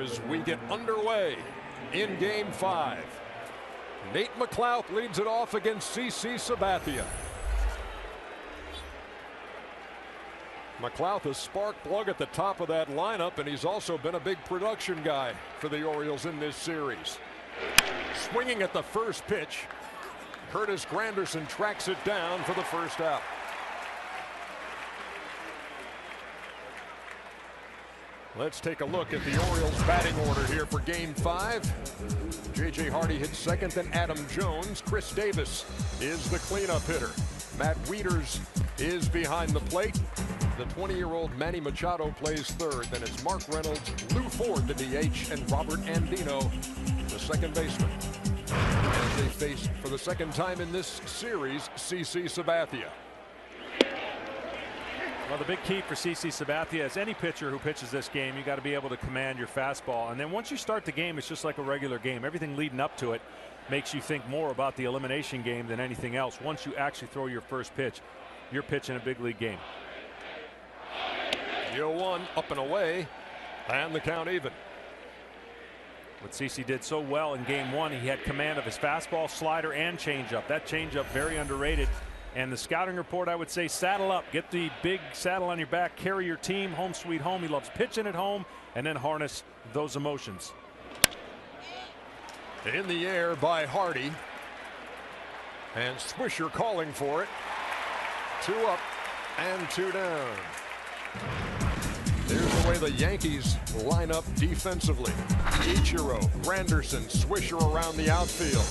As we get underway in Game 5, Nate McLouth leads it off against CC Sabathia. McLouth a spark plug at the top of that lineup, and he's also been a big production guy for the Orioles in this series. Swinging at the first pitch, Curtis Granderson tracks it down for the first out. Let's take a look at the Orioles batting order here for Game 5. J.J. Hardy hits second, then Adam Jones. Chris Davis is the cleanup hitter. Matt Wieters is behind the plate. The 20-year-old Manny Machado plays third. Then it's Mark Reynolds, Lou Ford, the DH, and Robert Andino, the second baseman. As they face, for the second time in this series, CC Sabathia. Well, the big key for CC Sabathia is any pitcher who pitches this game, you got to be able to command your fastball. And then once you start the game, it's just like a regular game. Everything leading up to it makes you think more about the elimination game than anything else. Once you actually throw your first pitch, you're pitching a big league game. 0-1 up and away, and the count even. What CC did so well in Game 1, he had command of his fastball, slider, and changeup. That changeup very underrated. And the scouting report, I would say, saddle up, get the big saddle on your back, carry your team home sweet home. He loves pitching at home, and then harness those emotions. In the air by Hardy, and Swisher calling for it. 2 up and 2 down. There's the way the Yankees line up defensively. Ichiro, Granderson, Swisher around the outfield.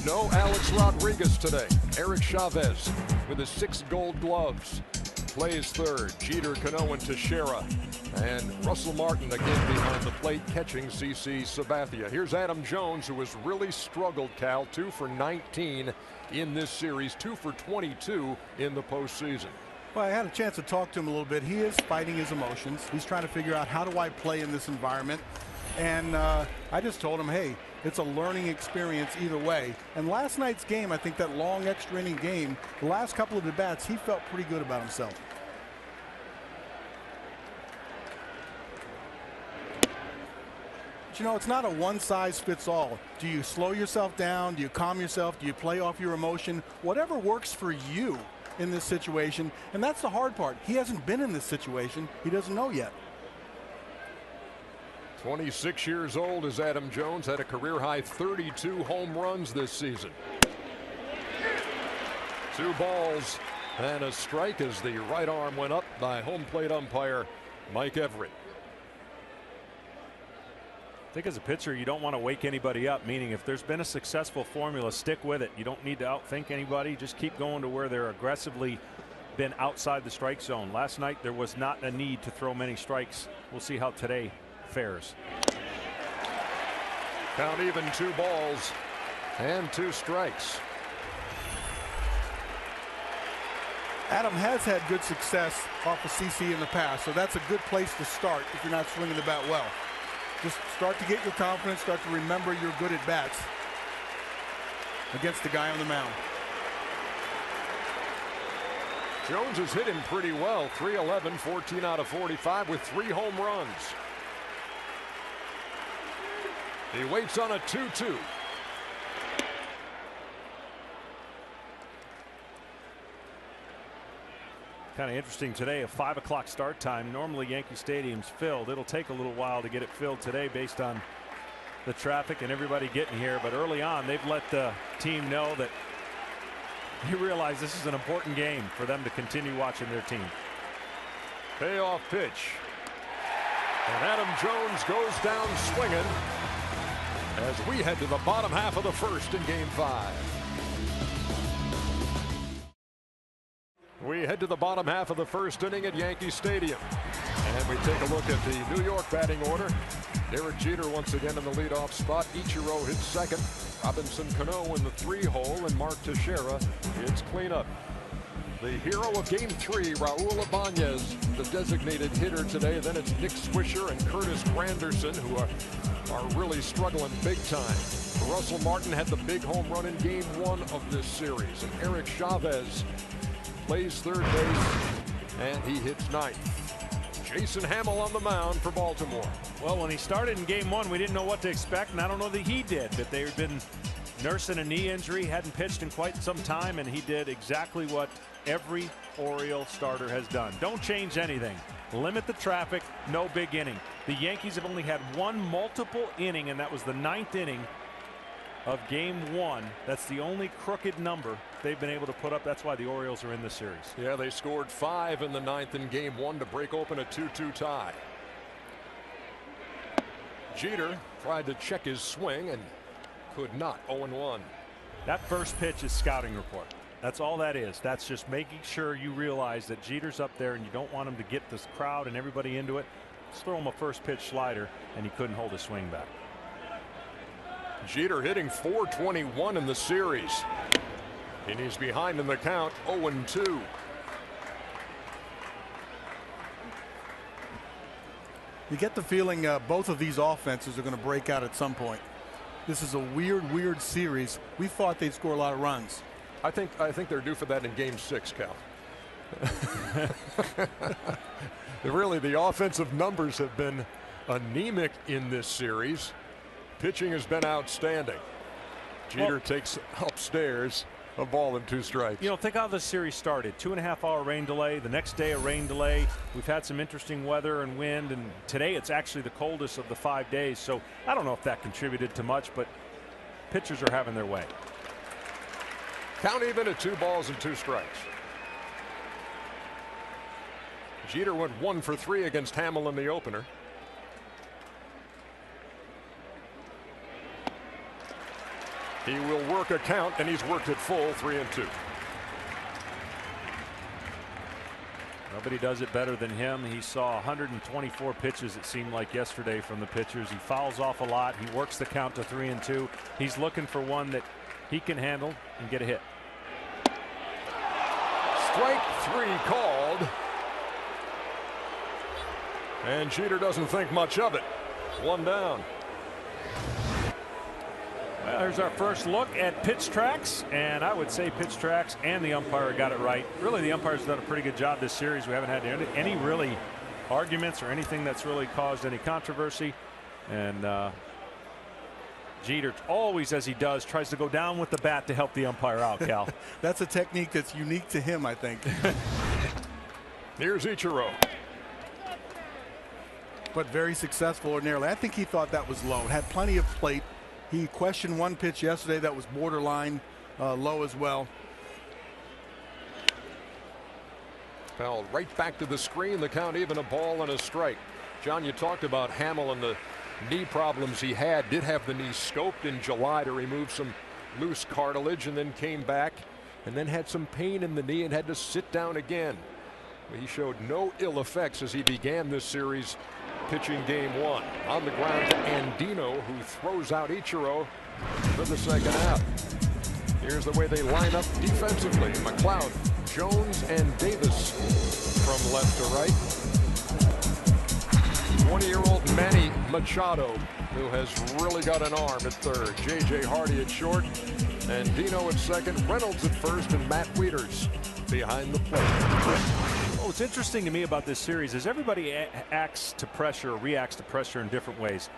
No Alex Rodriguez today. Eric Chavez with his 6 gold gloves plays third. Jeter, Cano, and Teixeira, and Russell Martin again behind the plate catching CC Sabathia. Here's Adam Jones, who has really struggled, Cal. 2 for 19 in this series, 2 for 22 in the postseason. Well, I had a chance to talk to him a little bit. He is fighting his emotions. He's trying to figure out, how do I play in this environment? And I just told him, hey, it's a learning experience either way. And last night's game, I think that long extra inning game, the last couple of at-bats, he felt pretty good about himself. But you know, it's not a one-size-fits-all. Do you slow yourself down? Do you calm yourself? Do you play off your emotion? Whatever works for you in this situation. And that's the hard part. He hasn't been in this situation. He doesn't know yet. 26 years old is Adam Jones, had a career-high 32 home runs this season. 2 balls and a strike as the right arm went up by home plate umpire Mike Everett. I think as a pitcher, you don't want to wake anybody up, meaning if there's been a successful formula, stick with it. You don't need to outthink anybody. Just keep going to where they're aggressively been outside the strike zone. Last night, there was not a need to throw many strikes. We'll see how today fares. Count even, 2 balls and 2 strikes. Adam has had good success off of CC in the past, so that's a good place to start if you're not swinging the bat well. Just start to get your confidence, start to remember you're good at bats against the guy on the mound. Jones has hit him pretty well. 311, 14 out of 45 with 3 home runs. He waits on a 2-2. Kind of interesting today, a 5 o'clock start time. Normally Yankee Stadium's filled. It'll take a little while to get it filled today based on the traffic and everybody getting here. But early on, they've let the team know that you realize this is an important game for them to continue watching their team. Payoff pitch. And Adam Jones goes down swinging as we head to the bottom half of the first in Game 5. We head to the bottom half of the first inning at Yankee Stadium. And we take a look at the New York batting order. Derek Jeter once again in the leadoff spot. Ichiro hits second. Robinson Cano in the 3-hole, and Mark Teixeira hits cleanup. The hero of Game 3, Raul Ibanez, the designated hitter today. Then it's Nick Swisher and Curtis Granderson, who are really struggling big time. Russell Martin had the big home run in Game 1 of this series, and Eric Chavez plays third base, and he hits ninth. Jason Hamill on the mound for Baltimore. Well, when he started in game one, we didn't know what to expect, and I don't know that he did. But they've been nursing a knee injury, hadn't pitched in quite some time, and he did exactly what every Oriole starter has done. Don't change anything. Limit the traffic, no big inning. The Yankees have only had one multiple inning, and that was the 9th inning of game one. That's the only crooked number they've been able to put up. That's why the Orioles are in this series. Yeah, they scored 5 in the 9th in game one to break open a 2-2 tie. Jeter tried to check his swing and could not. 0-1. That first pitch is scouting report. That's all that is. That's just making sure you realize that Jeter's up there and you don't want him to get this crowd and everybody into it. Just throw him a first pitch slider, and he couldn't hold his swing back. Jeter hitting .421 in the series, and he's behind in the count. 0-2. You get the feeling both of these offenses are going to break out at some point. This is a weird series. We thought they'd score a lot of runs. I think they're due for that in game 6, Cal. Really, the offensive numbers have been anemic in this series. Pitching has been outstanding. Jeter takes upstairs a ball and 2 strikes. You know, think how the series started. 2.5-hour rain delay. The next day a rain delay. We've had some interesting weather and wind, and today it's actually the coldest of the 5 days. So I don't know if that contributed to much, but pitchers are having their way. Count even at 2 balls and 2 strikes. Jeter went 1 for 3 against Hamill in the opener. He will work a count, and he's worked it full. 3-2. Nobody does it better than him. He saw 124 pitches, it seemed like, yesterday from the pitchers. He fouls off a lot. He works the count to 3-2. He's looking for one that he can handle and get a hit. Strike 3 called. And Jeter doesn't think much of it. 1 down. Well, here's our first look at pitch tracks, and I would say pitch tracks and the umpire got it right. Really, the umpire's done a pretty good job this series. We haven't had any really arguments or anything that's really caused any controversy. And Jeter, always as he does, tries to go down with the bat to help the umpire out, Cal. That's a technique that's unique to him, I think. Here's Ichiro. But very successful ordinarily. I think he thought that was low. Had plenty of plate. He questioned one pitch yesterday that was borderline low as well. Foul right back to the screen. The count even, a ball and a strike. John, you talked about Hamill and the knee problems he had. Did have the knee scoped in July to remove some loose cartilage, and then came back and then had some pain in the knee and had to sit down again. He showed no ill effects as he began this series pitching game 1. On the ground to Andino, who throws out Ichiro for the second half. Here's the way they line up defensively. McLeod, Jones, and Davis from left to right. 20-year-old Manny Machado, who has really got an arm at third. J.J. Hardy at short, and Dino at second. Reynolds at first, and Matt Wieters behind the plate. What's interesting to me about this series is everybody acts to pressure or reacts to pressure in different ways.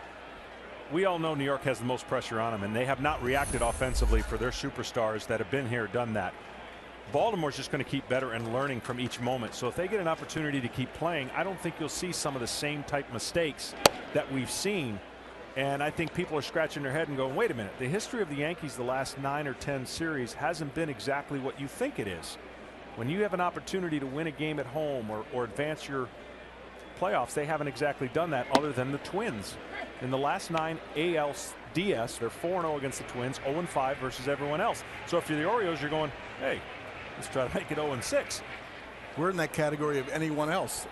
We all know New York has the most pressure on them, and they have not reacted offensively for their superstars that have been here, done that. Baltimore's just going to keep better and learning from each moment. So if they get an opportunity to keep playing, I don't think you'll see some of the same type mistakes that we've seen. And I think people are scratching their head and going, wait a minute, the history of the Yankees the last 9 or 10 series hasn't been exactly what you think it is. When you have an opportunity to win a game at home or advance your playoffs, they haven't exactly done that, other than the Twins. In the last 9 ALDS, they're 4-0 against the Twins, 0-5 versus everyone else. So if you're the Orioles, you're going, hey, let's try to make it 0-6. We're in that category of anyone else.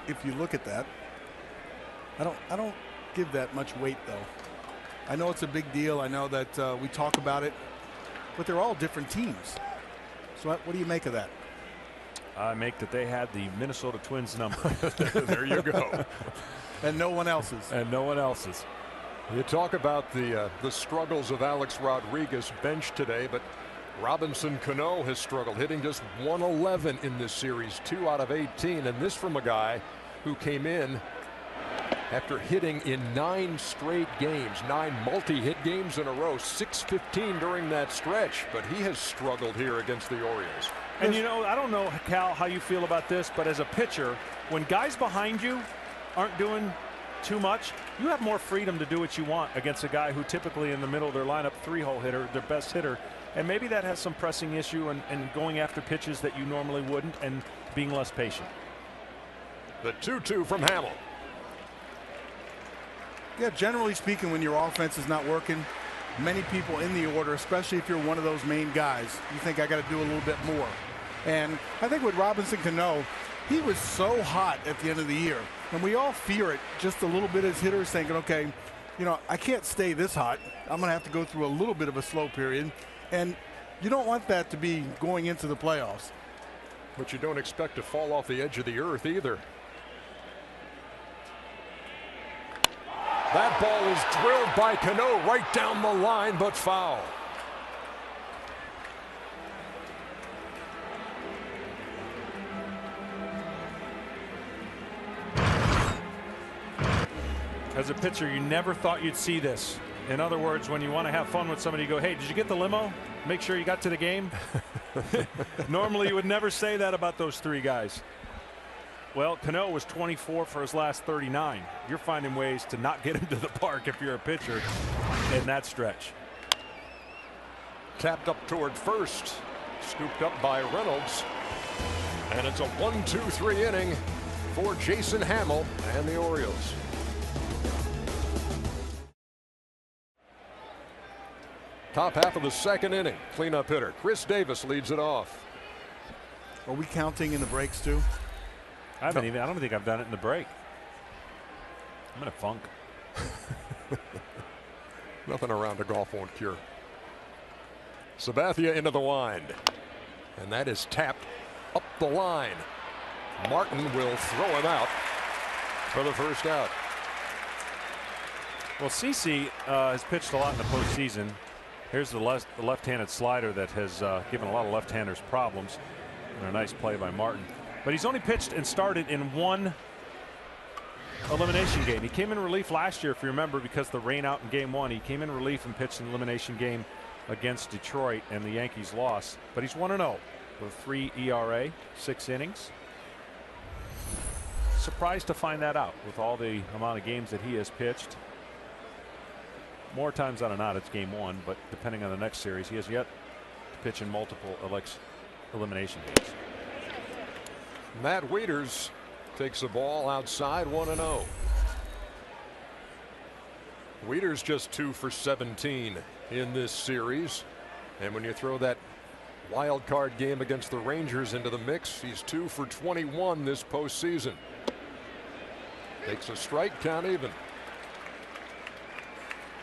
If you look at that, I don't give that much weight, though. I know it's a big deal. I know that we talk about it, but they're all different teams. So what do you make of that? I make that they had the Minnesota Twins number. There you go. And no one else's. And no one else's. You talk about the struggles of Alex Rodriguez bench today, but Robinson Cano has struggled, hitting just 111 in this series, 2 out of 18, and this from a guy who came in after hitting in 9 straight games, 9 multi-hit games in a row, 615 during that stretch, but he has struggled here against the Orioles. And you know, I don't know, Cal, how you feel about this, but as a pitcher, when guys behind you aren't doing too much, you have more freedom to do what you want against a guy who typically in the middle of their lineup, 3-hole hitter, their best hitter, and maybe that has some pressing issue and going after pitches that you normally wouldn't and being less patient. The 2-2 from Hamill. Yeah, generally speaking, when your offense is not working, many people in the order, especially if you're one of those main guys, you think I got to do a little bit more. And I think with Robinson Cano, he was so hot at the end of the year, and we all fear it just a little bit as hitters, thinking, okay, you know, I can't stay this hot. I'm going to have to go through a little bit of a slow period, and you don't want that to be going into the playoffs. But you don't expect to fall off the edge of the earth either. That ball is drilled by Cano right down the line, but foul. As a pitcher, you never thought you'd see this. In other words, when you want to have fun with somebody, you go, hey, did you get the limo? Make sure you got to the game. Normally, you would never say that about those 3 guys. Well, Cano was 24 for his last 39. You're finding ways to not get him to the park if you're a pitcher in that stretch. Tapped up toward first, scooped up by Reynolds, and it's a 1-2-3 inning for Jason Hamill and the Orioles. Top half of the 2nd inning, cleanup hitter Chris Davis leads it off. Are we counting in the breaks too? I don't think I've done it in the break. I'm in a funk. Nothing around a golf won't cure. Sabathia into the wind, and that is tapped up the line. Martin will throw him out for the first out. Well, CC has pitched a lot in the postseason. Here's the left-handed slider that has given a lot of left-handers problems. And a nice play by Martin. But he's only pitched and started in 1 elimination game. He came in relief last year, if you remember, because of the rain out in game 1. He came in relief and pitched an elimination game against Detroit, and the Yankees lost. But he's 1-0 with a 3 ERA, 6 innings. Surprised to find that out with all the amount of games that he has pitched. More times than not, it's game 1, but depending on the next series, he has yet to pitch in multiple elimination games. Matt Wieters takes the ball outside, 1-0. Wieters just 2 for 17 in this series, and when you throw that wild card game against the Rangers into the mix, he's 2 for 21 this postseason. Takes a strike, count even.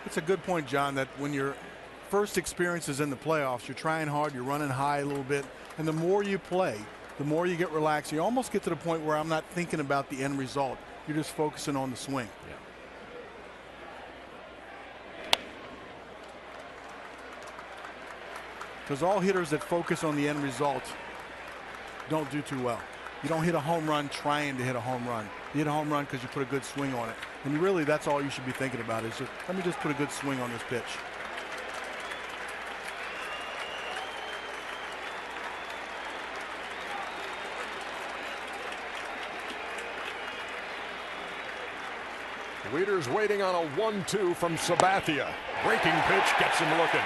It's a good point, John, that when your first experience is in the playoffs, you're trying hard, you're running high a little bit, and the more you play, the more you get relaxed. You almost get to the point where I'm not thinking about the end result. You're just focusing on the swing. Yeah. Because all hitters that focus on the end result don't do too well. You don't hit a home run trying to hit a home run. You hit a home run because you put a good swing on it. And really, that's all you should be thinking about is just, let me just put a good swing on this pitch. Wieters waiting on a 1-2 from Sabathia. Breaking pitch gets him looking.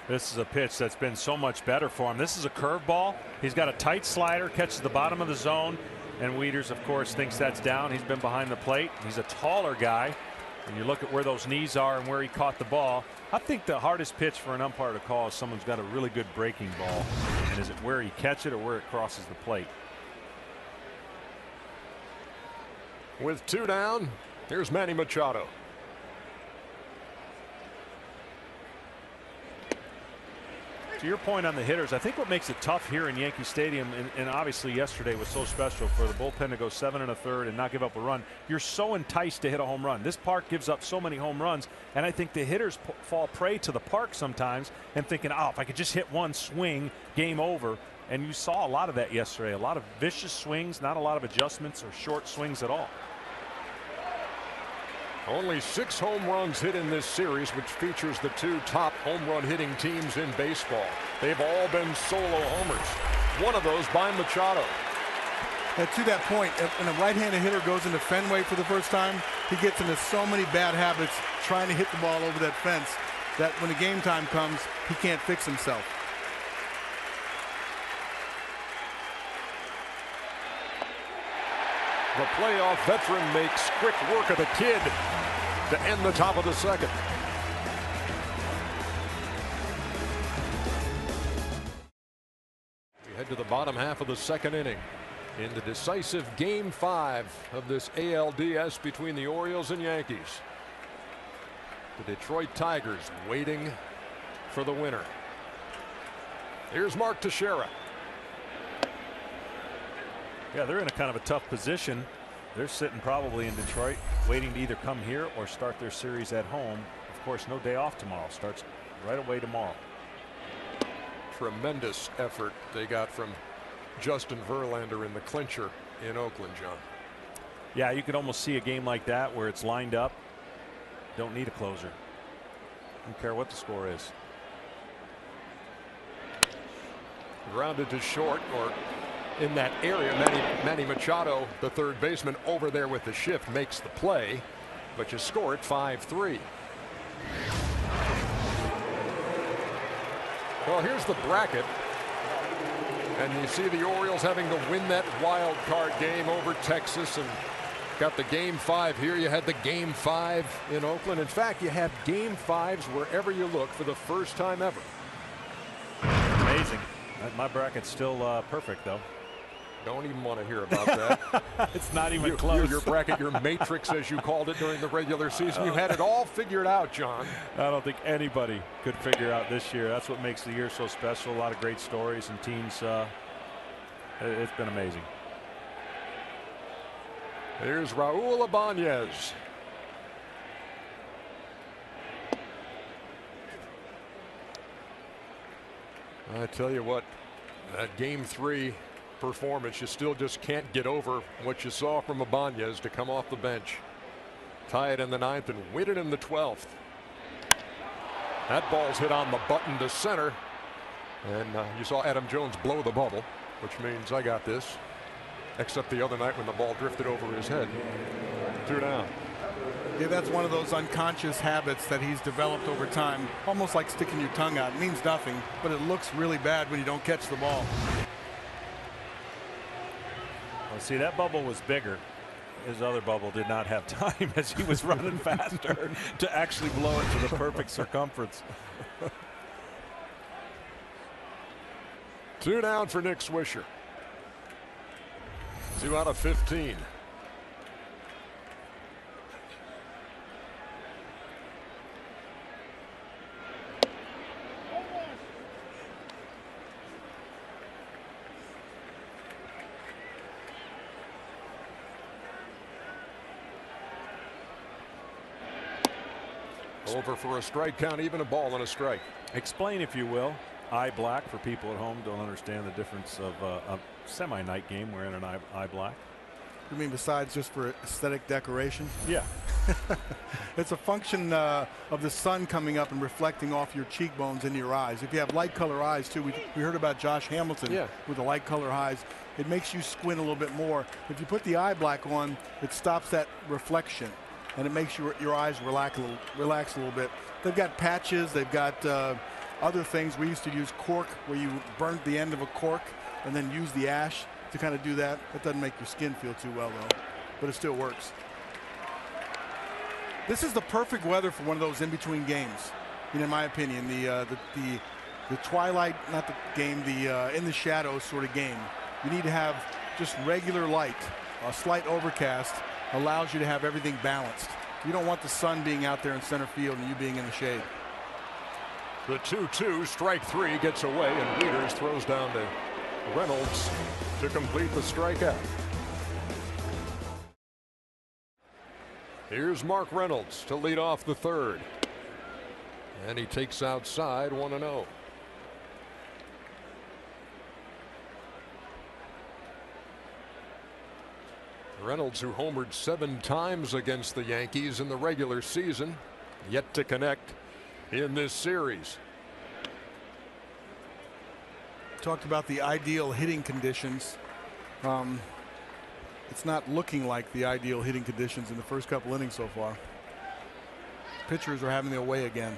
This is a pitch that's been so much better for him. This is a curveball. He's got a tight slider, catches the bottom of the zone, and Wieters, of course, thinks that's down. He's been behind the plate. He's a taller guy, and you look at where those knees are and where he caught the ball. I think the hardest pitch for an umpire to call is someone's got a really good breaking ball. And is it where you catch it or where it crosses the plate? With 2 down, here's Manny Machado. To your point on the hitters, I think what makes it tough here in Yankee Stadium, and obviously yesterday was so special for the bullpen to go 7 1/3 and not give up a run. You're so enticed to hit a home run. This park gives up so many home runs, and I think the hitters fall prey to the park sometimes and thinking, oh, if I could just hit one swing, game over. And you saw a lot of that yesterday. A lot of vicious swings, not a lot of adjustments or short swings at all. Only 6 home runs hit in this series, which features the 2 top home run hitting teams in baseball. They've all been solo homers. One of those by Machado. And to that point, when a right-handed hitter goes into Fenway for the first time, he gets into so many bad habits trying to hit the ball over that fence that when the game time comes, he can't fix himself. The playoff veteran makes quick work of the kid to end the top of the second. We head to the bottom half of the second inning in the decisive Game 5 of this ALDS between the Orioles and Yankees. The Detroit Tigers waiting for the winner. Here's Mark Teixeira. Yeah, they're in a kind of a tough position. They're sitting probably in Detroit waiting to either come here or start their series at home. Of course, no day off tomorrow. Starts right away tomorrow. Tremendous effort they got from Justin Verlander in the clincher in Oakland, John. Yeah, you could almost see a game like that where it's lined up. Don't need a closer. Don't care what the score is. Grounded to short, or in that area. Manny Machado, the third baseman, over there with the shift, makes the play, but you score it 5-3. Well, here's the bracket, and you see the Orioles having to win that wild card game over Texas, and got the Game 5 here. You had the Game 5 in Oakland. In fact, you have Game 5s wherever you look for the first time ever. Amazing. My bracket's still perfect, though. Don't even want to hear about that. It's not even close. Your bracket, your matrix, as you called it during the regular season. You had it all figured out, John. I don't think anybody could figure out this year. That's what makes the year so special. A lot of great stories and teams. It's been amazing. Here's Raul Ibanez. I tell you what, that Game 3 performance, you still just can't get over what you saw from Ibanez to come off the bench. Tie it in the 9th and win it in the 12th. That ball's hit on the button to center, and you saw Adam Jones blow the bubble, which means I got this, except the other night when the ball drifted over his head. 2 down. Yeah, that's one of those unconscious habits that he's developed over time, almost like sticking your tongue out. It means nothing, but it looks really bad when you don't catch the ball. Well, see, that bubble was bigger. His other bubble did not have time as he was running faster to actually blow it to the perfect circumference. 2 down for Nick Swisher. 2 out of 15. Over for a strike count, even a ball and a strike. Explain, if you will, eye black for people at home don't understand the difference of a semi-night game wearing an eye black. You mean besides just for aesthetic decoration? Yeah. It's a function of the sun coming up and reflecting off your cheekbones into your eyes. If you have light color eyes too, we heard about Josh Hamilton with the light color eyes. It makes you squint a little bit more. If you put the eye black on, it stops that reflection, and it makes your eyes relax a little bit. They've got patches. They've got other things. We used to use cork, where you burnt the end of a cork and then use the ash to kind of do that. That doesn't make your skin feel too well, though, but it still works. This is the perfect weather for one of those in-between games, in my opinion. The twilight, not the game, the in the shadows sort of game. You need to have just regular light. A slight overcast allows you to have everything balanced. You don't want the sun being out there in center field and you being in the shade. The 2-2, strike three, gets away, and Wieters throws down to Reynolds to complete the strikeout. Here's Mark Reynolds to lead off the third. And he takes outside 1-0. Reynolds, who homered 7 times against the Yankees in the regular season, yet to connect in this series. Talked about the ideal hitting conditions. It's not looking like the ideal hitting conditions in the first couple innings so far. Pitchers are having their way again.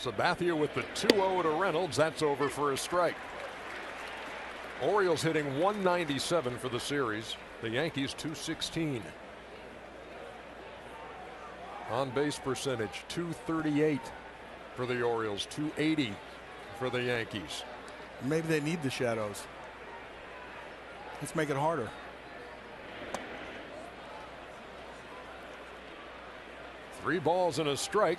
Sabathia with the 2-0 to Reynolds. That's over for a strike. Orioles hitting 197 for the series. The Yankees 216. On base percentage 238 for the Orioles, 280 for the Yankees. Maybe they need the shadows. Let's make it harder. Three balls and a strike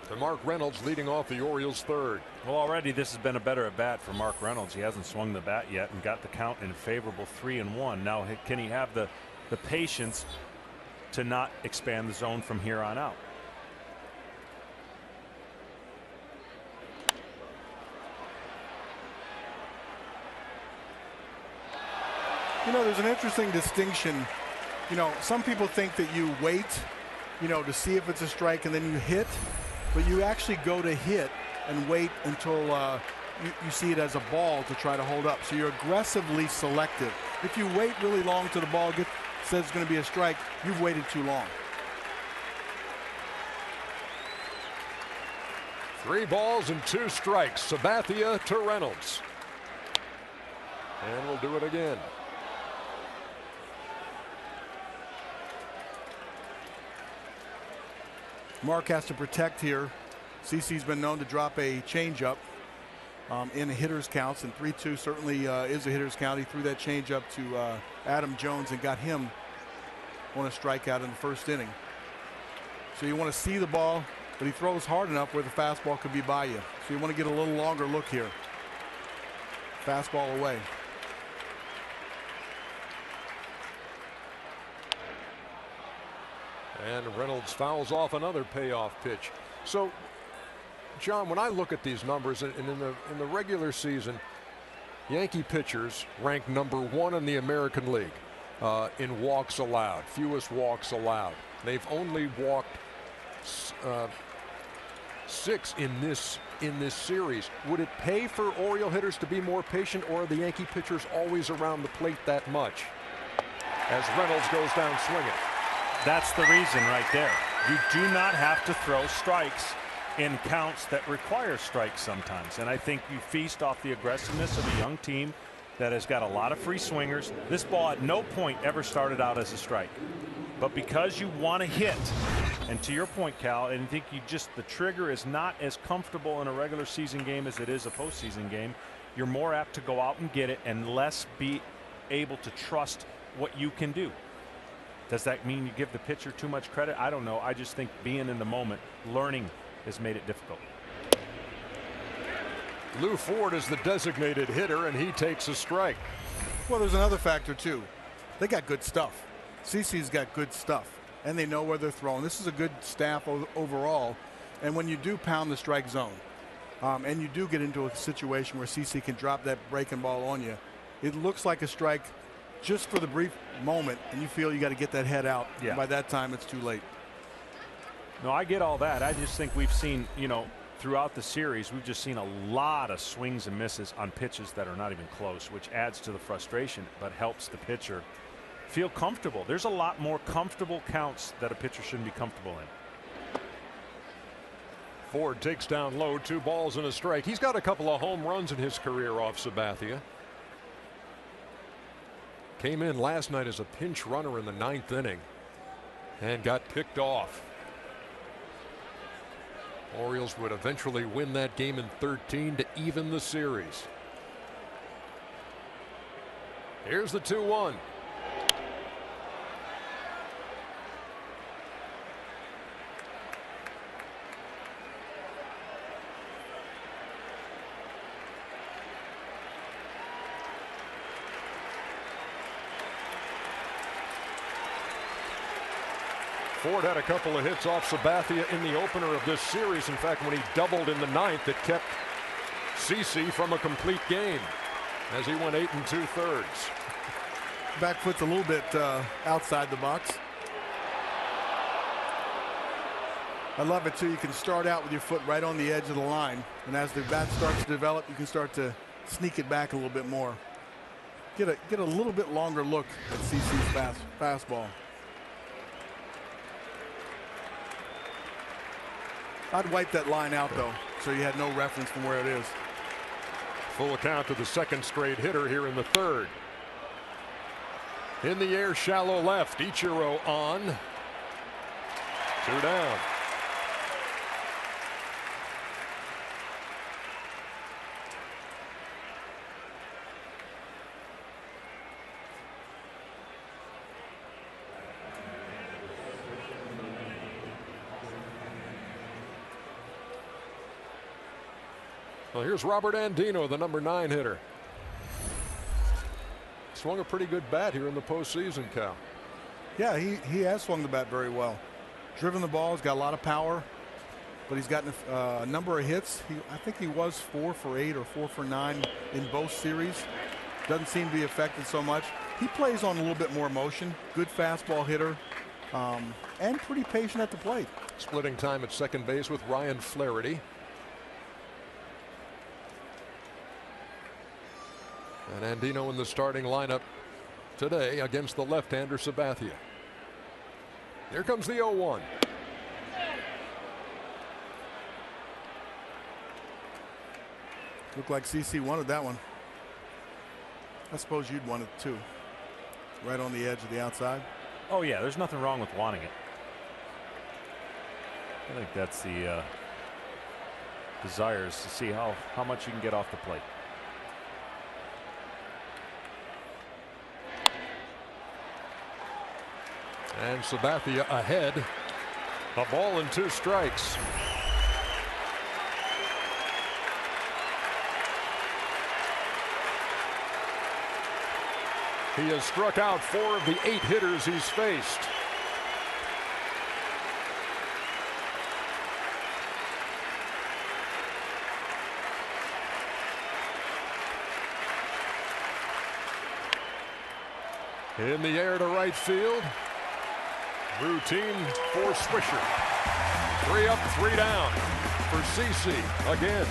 to Mark Reynolds, leading off the Orioles third. Well, already this has been a better at bat for Mark Reynolds. He hasn't swung the bat yet and got the count in favorable 3-1. Now, can he have the patience to not expand the zone from here on out? You know, there's an interesting distinction. You know, some people think that you wait, you know, to see if it's a strike and then you hit, but you actually go to hit and wait until you see it as a ball to try to hold up. So you're aggressively selective. If you wait really long till the ball says it's going to be a strike, you've waited too long. 3 balls and 2 strikes. Sabathia to Reynolds. And we'll do it again. Mark has to protect here. CC's been known to drop a changeup in hitter's counts, and 3-2 certainly is a hitter's count. He threw that changeup to Adam Jones and got him on a strikeout in the first inning. So you want to see the ball, but he throws hard enough where the fastball could be by you. So you want to get a little longer look here. Fastball away. And Reynolds fouls off another payoff pitch. So, John, when I look at these numbers, and in the regular season, Yankee pitchers rank #1 in the American League in walks allowed, fewest walks allowed. They've only walked 6 in this series. Would it pay for Oriole hitters to be more patient, or are the Yankee pitchers always around the plate that much? As Reynolds goes down swinging. That's the reason right there. You do not have to throw strikes in counts that require strikes sometimes. And I think you feast off the aggressiveness of a young team that has got a lot of free swingers. This ball at no point ever started out as a strike. But because you want to hit, and to your point, Cal, and I think the trigger is not as comfortable in a regular season game as it is a postseason game, you're more apt to go out and get it and less be able to trust what you can do. Does that mean you give the pitcher too much credit? I don't know. I just think being in the moment, learning, has made it difficult. Lou Ford is the designated hitter, and he takes a strike. Well, there's another factor too. They got good stuff. CC's got good stuff, and they know where they're throwing. This is a good staff overall. And when you do pound the strike zone, and you do get into a situation where CC can drop that breaking ball on you, it looks like a strike just for the brief moment, and you feel you got to get that head out. Yeah. By that time, it's too late. No, I get all that. I just think we've seen, you know, throughout the series, we've just seen a lot of swings and misses on pitches that are not even close, which adds to the frustration, but helps the pitcher feel comfortable. There's a lot more comfortable counts that a pitcher shouldn't be comfortable in. Ford takes down low, 2 balls and a strike. He's got a couple of home runs in his career off Sabathia. Came in last night as a pinch runner in the 9th inning and got picked off. Orioles would eventually win that game in 13 to even the series. Here's the 2-1. Ford had a couple of hits off Sabathia in the opener of this series. In fact, when he doubled in the ninth, it kept CC from a complete game as he went 8 2/3. Back foot's a little bit outside the box. I love it too. You can start out with your foot right on the edge of the line, and as the bat starts to develop, you can start to sneak it back a little bit more. Get a little bit longer look at CC's fastball. I'd wipe that line out though, so you had no reference from where it is. Full account to the second straight hitter here in the third. In the air, shallow left. Ichiro on. 2 down. Well, here's Robert Andino, the number 9 hitter. Swung a pretty good bat here in the postseason, Cal. Yeah, he has swung the bat very well. Driven the ball, he's got a lot of power, but he's gotten a number of hits. I think he was 4 for 8 or 4 for 9 in both series. Doesn't seem to be affected so much. He plays on a little bit more motion. Good fastball hitter, and pretty patient at the plate. Splitting time at second base with Ryan Flaherty. And Andino in the starting lineup today against the left-hander Sabathia. Here comes the 0-1. Looked like CC wanted that one. I suppose you'd want it too. Right on the edge of the outside. Oh yeah, there's nothing wrong with wanting it. I think that's the desire is to see how much you can get off the plate. And Sabathia ahead. A ball and 2 strikes. He has struck out 4 of the 8 hitters he's faced. In the air to right field. Routine for Swisher. 3 up, 3 down for CC again.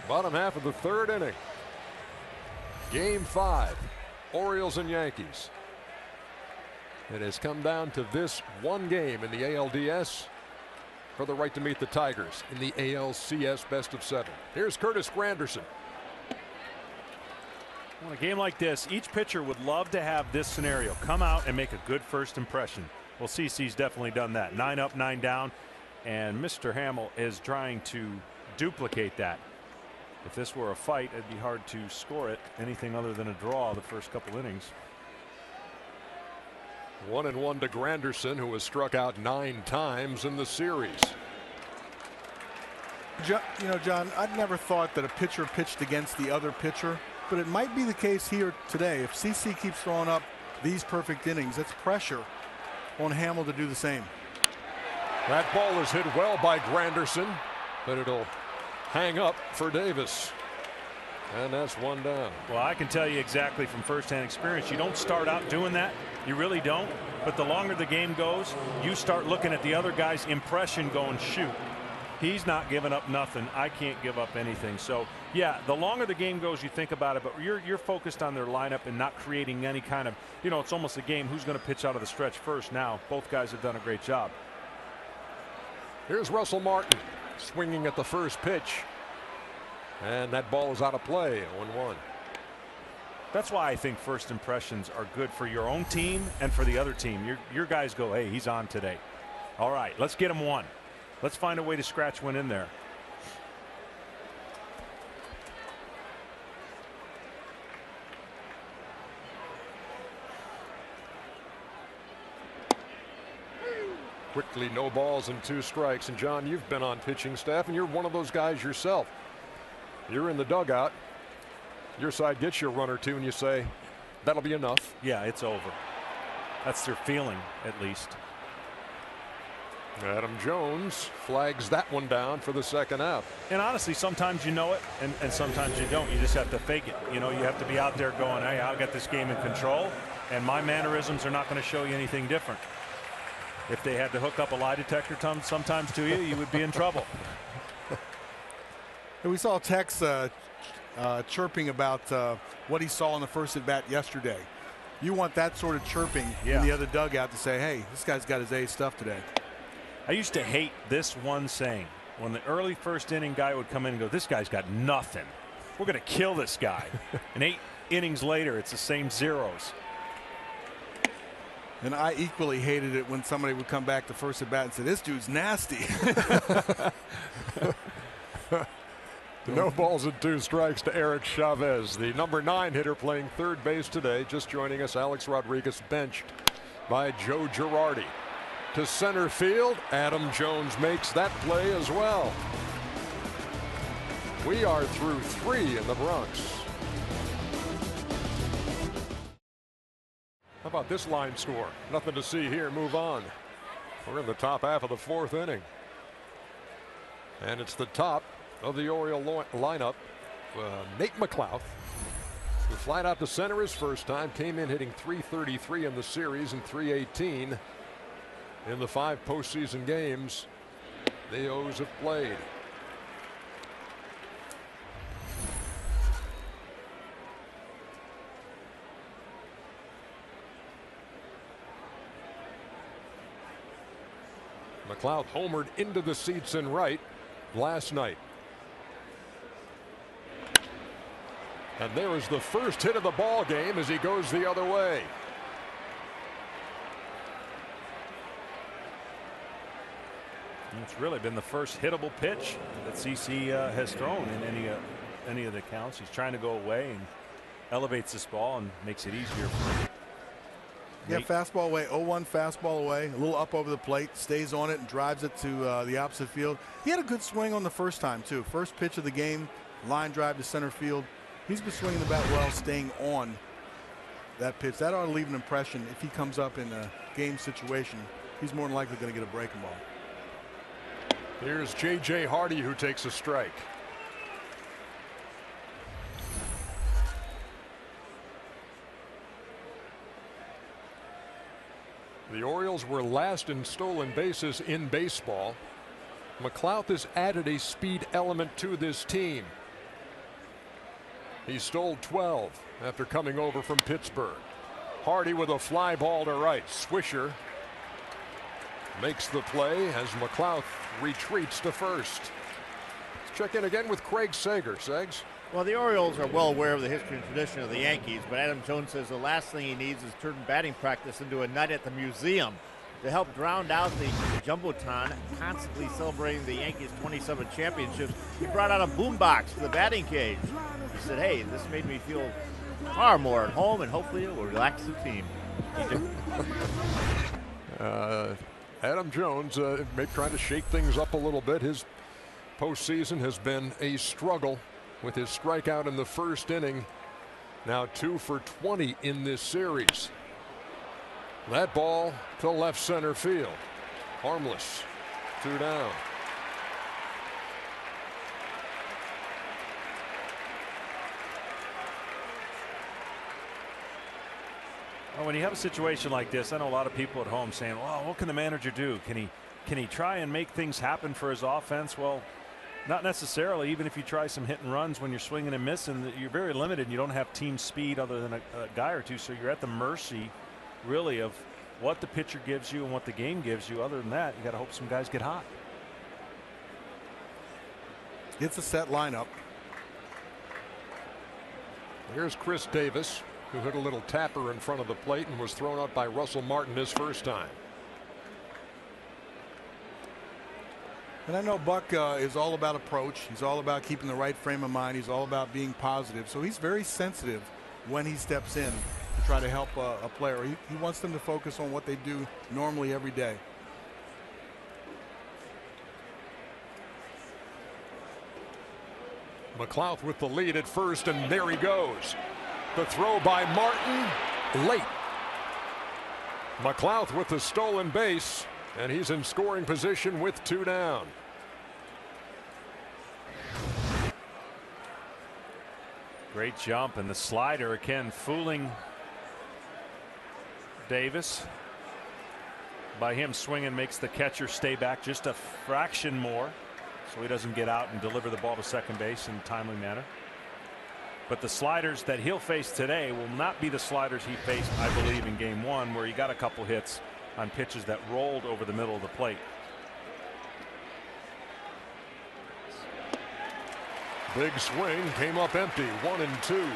Bottom half of the third inning. Game 5. Orioles and Yankees. It has come down to this one game in the ALDS for the right to meet the Tigers in the ALCS best of 7. Here's Curtis Granderson. Well, a game like this, each pitcher would love to have this scenario come out and make a good first impression. Well, CC's definitely done that. 9 up, 9 down, and Mr. Hamill is trying to duplicate that. If this were a fight, it'd be hard to score it anything other than a draw the first couple innings. 1-1 to Granderson, who has struck out 9 times in the series. You know, John, I'd never thought that a pitcher pitched against the other pitcher. But it might be the case here today. If CC keeps throwing up these perfect innings, it's pressure on Hamill to do the same. That ball is hit well by Granderson, but it'll hang up for Davis. And that's 1 down. Well, I can tell you exactly from firsthand experience, you don't start out doing that. You really don't. But the longer the game goes, you start looking at the other guy's impression going, shoot. He's not giving up nothing. I can't give up anything. So, yeah, the longer the game goes, you think about it, but you're focused on their lineup and not creating any kind of, you know, it's almost a game. Who's going to pitch out of the stretch first now? Both guys have done a great job. Here's Russell Martin swinging at the first pitch. And that ball is out of play. 1-1. That's why I think first impressions are good for your own team and for the other team. Your guys go, hey, he's on today. All right, let's get him 1. Let's find a way to scratch one in there. Quickly, no balls and 2 strikes. And John, you've been on pitching staff, and you're one of those guys yourself. You're in the dugout. Your side gets your run or two, and you say, That'll be enough. Yeah, it's over. That's their feeling, at least. Adam Jones flags that one down for the second out. And honestly, sometimes you know it, and sometimes you don't. You just have to fake it. You know, you have to be out there going, hey, I'll get this game in control, and my mannerisms are not going to show you anything different. If they had to hook up a lie detector sometimes to you, you would be in trouble. We saw Tex chirping about what he saw in the first at bat yesterday. You want that sort of chirping in the other dugout to say, hey, this guy's got his A stuff today. I used to hate this one saying. When the early first inning guy would come in and go, this guy's got nothing. We're going to kill this guy. And 8 innings later, it's the same zeros. And I equally hated it when somebody would come back to first at bat and say, this dude's nasty. No balls and 2 strikes to Eric Chavez, the number 9 hitter playing third base today. Just joining us, Alex Rodriguez benched by Joe Girardi. To center field, Adam Jones makes that play as well. We are through 3 in the Bronx. How about this line score? Nothing to see here. Move on. We're in the top half of the 4th inning. And it's the top of the Oriole lineup. Nate McLouth, who flied out to center his first time, came in hitting .333 in the series and .318 in the 5 postseason games the O's have played. McLouth homered into the seats in right last night. And there is the first hit of the ball game as he goes the other way. It's really been the first hittable pitch that CC has thrown in any of the counts. He's trying to go away and elevates this ball and makes it easier for him. Yeah, fastball away, 0-1 fastball away, a little up over the plate, stays on it and drives it to the opposite field. He had a good swing on the first time too. First pitch of the game, line drive to center field. He's been swinging the bat well, staying on that pitch. That ought to leave an impression. If he comes up in a game situation, he's more than likely going to get a breaking ball. Here's J.J. Hardy, who takes a strike. The Orioles were last in stolen bases in baseball. McLouth has added a speed element to this team. He stole 12 after coming over from Pittsburgh. Hardy with a fly ball to right. Swisher makes the play as McLouth retreats to first. Let's check in again with Craig Sager. Segs. Well, the Orioles are well aware of the history and tradition of the Yankees, but Adam Jones says the last thing he needs is turn batting practice into a night at the museum. To help drown out the Jumbotron constantly celebrating the Yankees' 27 championships, he brought out a boombox for the batting cage. He said, hey, this made me feel far more at home, and hopefully it will relax the team. Adam Jones trying to shake things up a little bit. His postseason has been a struggle with his strikeout in the first inning. Now 2 for 20 in this series. That ball to left center field. Harmless. 2 down. Well, when you have a situation like this, I know a lot of people at home saying, well, what can the manager do? Can he try and make things happen for his offense? Well, not necessarily. Even if you try some hit and runs when you're swinging and missing, you're very limited. You don't have team speed other than a guy or two, so you're at the mercy really of what the pitcher gives you and what the game gives you. Other than that, you got to hope some guys get hot. It's a set lineup. Here's Chris Davis, who hit a little tapper in front of the plate and was thrown out by Russell Martin his first time. And I know Buck is all about approach. He's all about keeping the right frame of mind. He's all about being positive. So he's very sensitive when he steps in to try to help a player. He wants them to focus on what they do normally every day. McLouth with the lead at first, and there he goes. The throw by Martin, late. McLouth with the stolen base, and he's in scoring position with 2 down. Great jump, and the slider again fooling Davis. By him swinging makes the catcher stay back just a fraction more, so he doesn't get out and deliver the ball to second base in a timely manner. But the sliders that he'll face today will not be the sliders he faced, I believe, in game 1, where he got a couple hits on pitches that rolled over the middle of the plate. Big swing came up empty, 1-2.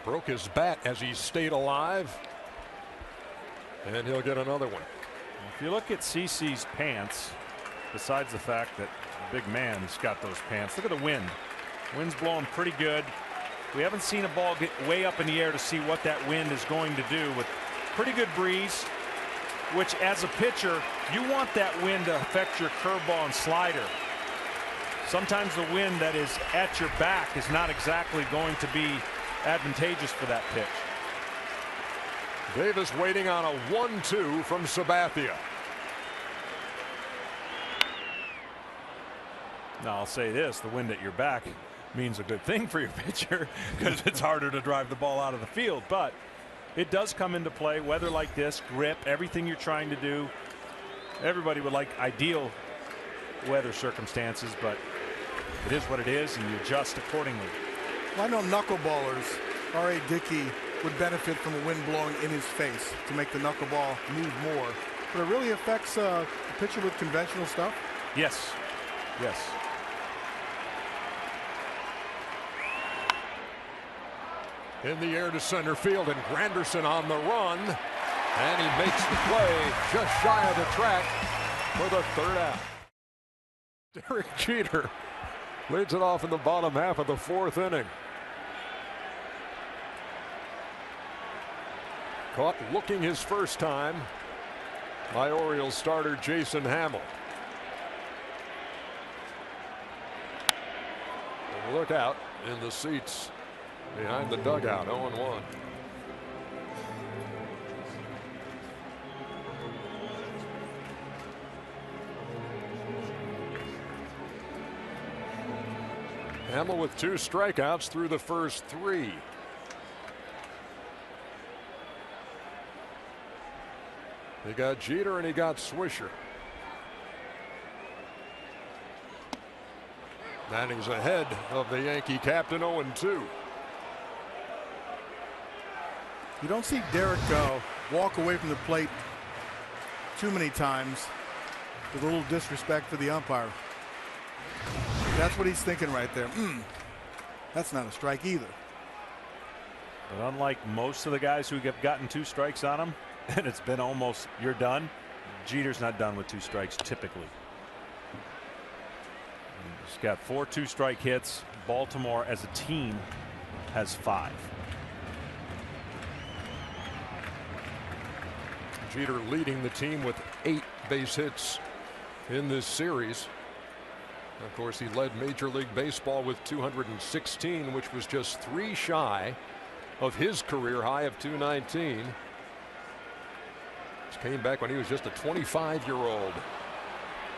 Broke his bat as he stayed alive, and he'll get another one. If you look at CeCe's pants, besides the fact that the big man's got those pants, look at the wind. Wind's blowing pretty good. We haven't seen a ball get way up in the air to see what that wind is going to do. With pretty good breeze, which as a pitcher you want that wind to affect your curveball and slider. Sometimes the wind that is at your back is not exactly going to be advantageous for that pitch. Davis waiting on a 1-2 from Sabathia. Now I'll say this, the wind at your back means a good thing for your pitcher because it's harder to drive the ball out of the field, but it does come into play. Weather like this, grip, everything you're trying to do. Everybody would like ideal weather circumstances, but it is what it is, and you adjust accordingly. Well, I know knuckleballers, R.A. Dickey, would benefit from the wind blowing in his face to make the knuckleball move more. But it really affects a pitcher with conventional stuff? Yes. Yes. In the air to center field, and Granderson on the run, and he makes the play just shy of the track for the 3rd out. Derek Jeter leads it off in the bottom half of the 4th inning. Caught looking his first time by Orioles starter Jason Hamill. And look out in the seats behind the dugout, 0-1. Hamill with 2 strikeouts through the first 3. He got Jeter and he got Swisher. Manning's ahead of the Yankee captain, 0-2. You don't see Derek walk away from the plate too many times with a little disrespect for the umpire. That's what he's thinking right there. That's not a strike either. But unlike most of the guys who have gotten 2 strikes on him, and it's been almost you're done, Jeter's not done with 2 strikes typically. He's got 4 2-strike hits. Baltimore as a team has 5. Jeter leading the team with 8 base hits in this series. Of course, he led Major League Baseball with 216, which was just 3 shy of his career high of 219. This came back when he was just a 25-year-old.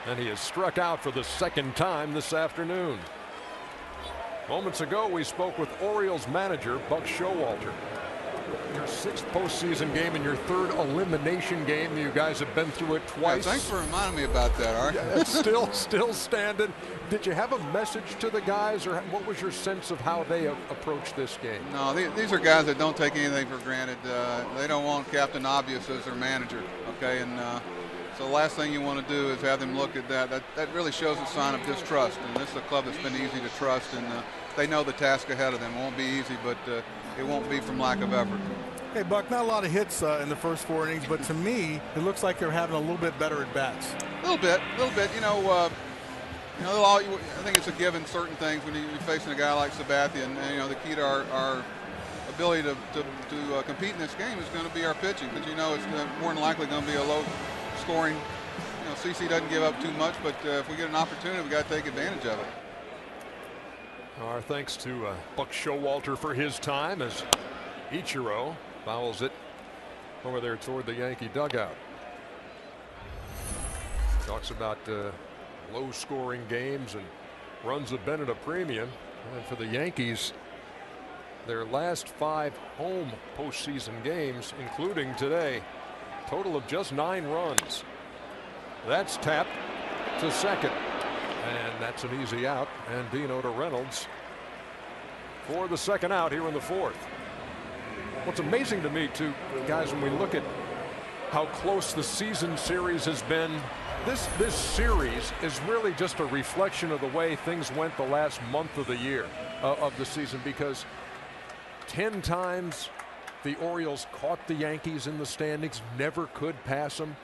And he has struck out for the 2nd time this afternoon. Moments ago, we spoke with Orioles manager Buck Showalter. Your 6th postseason game and your 3rd elimination game. You guys have been through it twice. Yeah, thanks for reminding me about that, Art. Yeah, it's still standing. Did you have a message to the guys, or what was your sense of how they approach this game? No, these are guys that don't take anything for granted. They don't want Captain Obvious as their manager, okay? And so the last thing you want to do is have them look at that. That really shows a sign of distrust. And this is a club that's been easy to trust, and they know the task ahead of them. It won't be easy, but it won't be from lack of effort. Hey, Buck, not a lot of hits in the first 4 innings, but to me, it looks like they're having a little bit better at bats. A little bit. I think it's a given certain things when you're facing a guy like Sabathia, and the key to our ability to compete in this game is going to be our pitching. But it's more than likely going to be a low scoring. CC doesn't give up too much, but if we get an opportunity, we got to take advantage of it. Our thanks to Buck Showalter for his time as Ichiro fouls it over there toward the Yankee dugout. Talks about low scoring games and runs have been at a premium. And for the Yankees, their last 5 home postseason games, including today, total of just 9 runs. That's tapped to second, and that's an easy out, and Dino to Reynolds for the second out here in the 4th. What's amazing to me too, guys, when we look at how close the season series has been, this series is really just a reflection of the way things went the last month of the year of the season, because 10 times the Orioles caught the Yankees in the standings, never could pass them.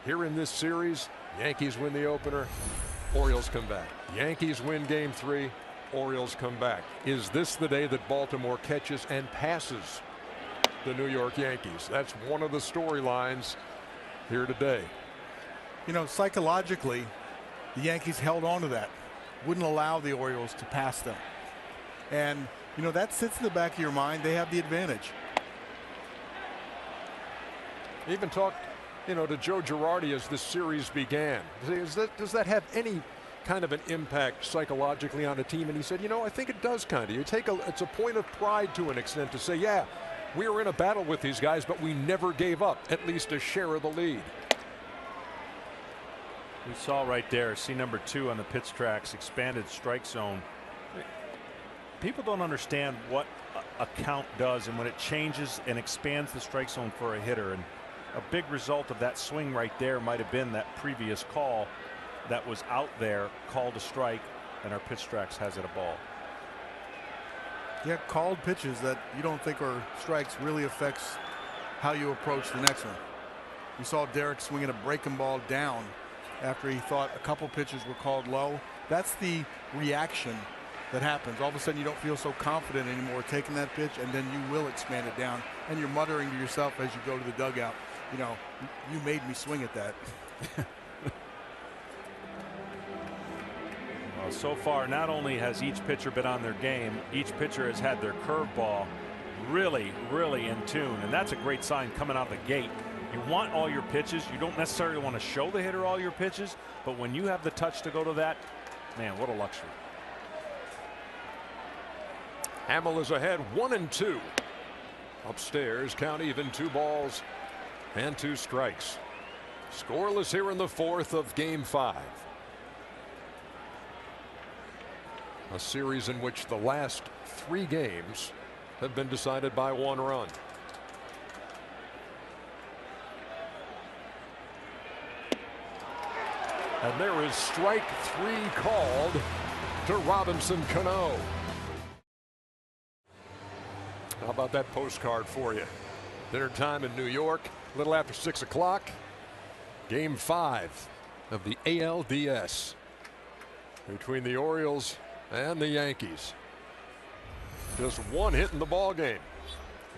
Here in this series, Yankees win the opener, Orioles come back. Yankees win game 3, Orioles come back. Is this the day that Baltimore catches and passes the New York Yankees? That's one of the storylines here today. Psychologically, the Yankees held on to that, wouldn't allow the Orioles to pass them. And, that sits in the back of your mind. They have the advantage. Even talked to Joe Girardi as this series began. Does that have any kind of an impact psychologically on a team? And he said, I think it does kind of. It's a point of pride to an extent to say, yeah, we were in a battle with these guys, but we never gave up at least a share of the lead. We saw right there, see number 2 on the pitch tracks, expanded strike zone. People don't understand what a count does and when it changes and expands the strike zone for a hitter. And a big result of that swing right there might have been that previous call that was out there, called a strike, and our pitch tracks has it a ball. Yeah, called pitches that you don't think are strikes really affects how you approach the next one. You saw Derek swinging a breaking ball down after he thought a couple pitches were called low. That's the reaction that happens. All of a sudden you don't feel so confident anymore taking that pitch, and then you will expand it down, and you're muttering to yourself as you go to the dugout, you made me swing at that. Well, so far, not only has each pitcher been on their game, each pitcher has had their curveball really in tune, and that's a great sign coming out the gate. You want all your pitches. You don't necessarily want to show the hitter all your pitches, but when you have the touch to go to that, man, what a luxury. Hamill is ahead 1-2. Upstairs, count even, 2 balls and 2 strikes. Scoreless here in the 4th of game 5. A series in which the last 3 games have been decided by 1 run. And there is strike 3 called to Robinson Cano. How about that postcard for you? Dinner time in New York, a little after 6 o'clock. Game 5 of the ALDS between the Orioles and the Yankees. Just 1 hit in the ball game.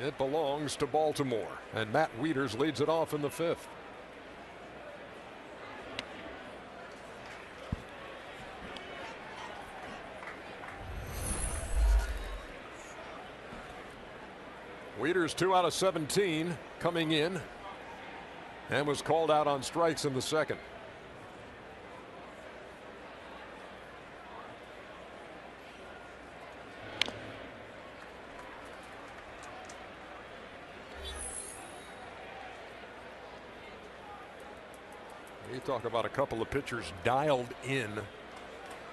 It belongs to Baltimore, and Matt Wieters leads it off in the 5th. Wieters 2 out of 17 coming in, and was called out on strikes in the 2nd. You talk about a couple of pitchers dialed in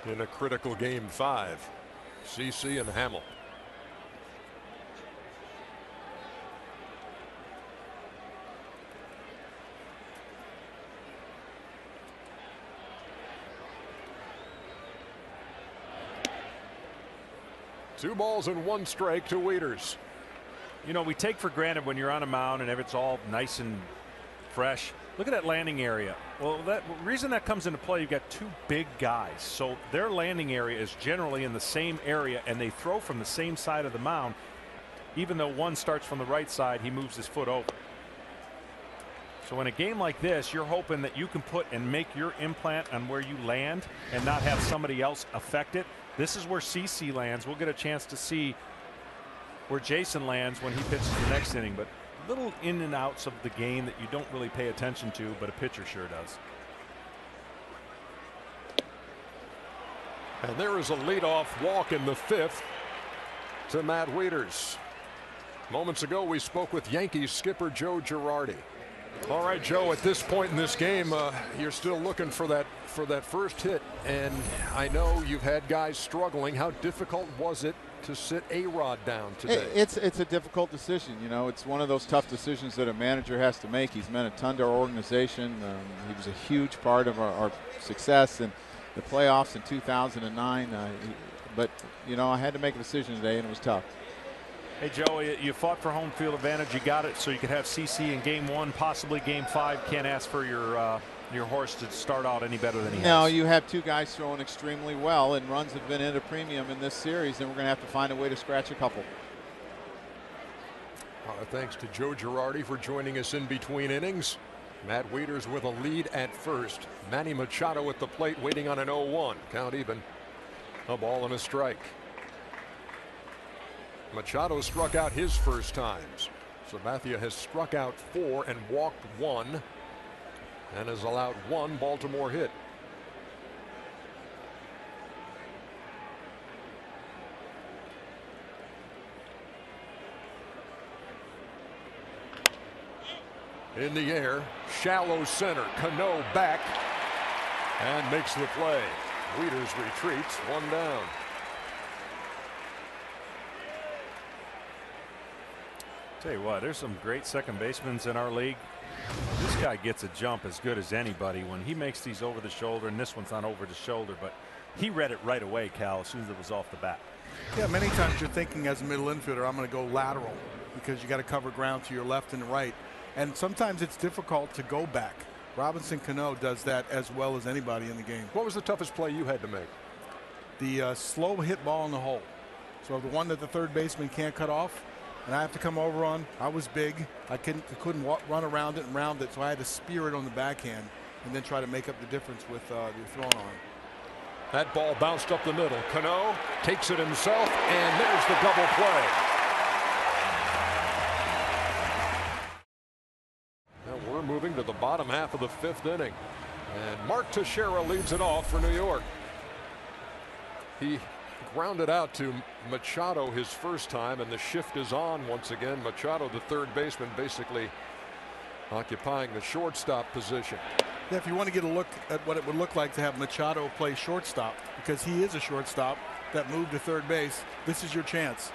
a critical game 5. CC and Hamill. Two balls and 1 strike to Wieters. You know, we take for granted when you're on a mound and it's all nice and fresh. Look at that landing area. Well, the reason that comes into play, you've got two big guys. So their landing area is generally in the same area, and they throw from the same side of the mound. Even though one starts from the right side, he moves his foot over. So in a game like this, you're hoping that you can put and make your implant on where you land and not have somebody else affect it. This is where CC lands. We'll get a chance to see where Jason lands when he pitches the next inning. But little in and outs of the game that you don't really pay attention to, but a pitcher sure does. And there is a leadoff walk in the 5th to Matt Wieters. Moments ago, we spoke with Yankees skipper Joe Girardi. All right, Joe, at this point in this game, you're still looking for that first hit, and I know you've had guys struggling. How difficult was it to sit A-Rod down today? It's a difficult decision. You know, it's one of those tough decisions that a manager has to make. He's meant a ton to our organization. He was a huge part of our success in the playoffs in 2009. But, you know, I had to make a decision today, and it was tough. Hey, Joe, you fought for home field advantage. You got it so you could have CC in game 1, possibly game 5. Can't ask for your horse to start out any better than he has. No, you have two guys throwing extremely well, and runs have been at a premium in this series, and we're going to have to find a way to scratch a couple. Thanks to Joe Girardi for joining us in between innings. Matt Wieters with a lead at first. Manny Machado at the plate waiting on an 0-1. Count even. A ball and a strike. Machado struck out his first times. Sabathia has struck out 4 and walked 1 and has allowed 1 Baltimore hit. In the air, shallow center. Cano back and makes the play. Wieters retreats, 1 down. Tell you what, there's some great second basemen in our league. This guy gets a jump as good as anybody when he makes these over the shoulder, and this one's not over the shoulder, but he read it right away, Cal, as soon as it was off the bat. Yeah, many times you're thinking as a middle infielder, I'm going to go lateral because you got to cover ground to your left and right. And sometimes it's difficult to go back. Robinson Cano does that as well as anybody in the game. What was the toughest play you had to make? The slow hit ball in the hole. So the one that the third baseman can't cut off, and I have to come over on. I was big. I couldn't run around it and round it, so I had to spear it on the backhand and then try to make up the difference with the thrown arm. That ball bounced up the middle. Cano takes it himself, and there's the double play. Now we're moving to the bottom half of the 5th inning, and Mark Teixeira leads it off for New York. He grounded out to Machado his first time, and the shift is on once again. Machado, the third baseman, basically occupying the shortstop position. Yeah, if you want to get a look at what it would look like to have Machado play shortstop, because he is a shortstop that moved to third base, this is your chance.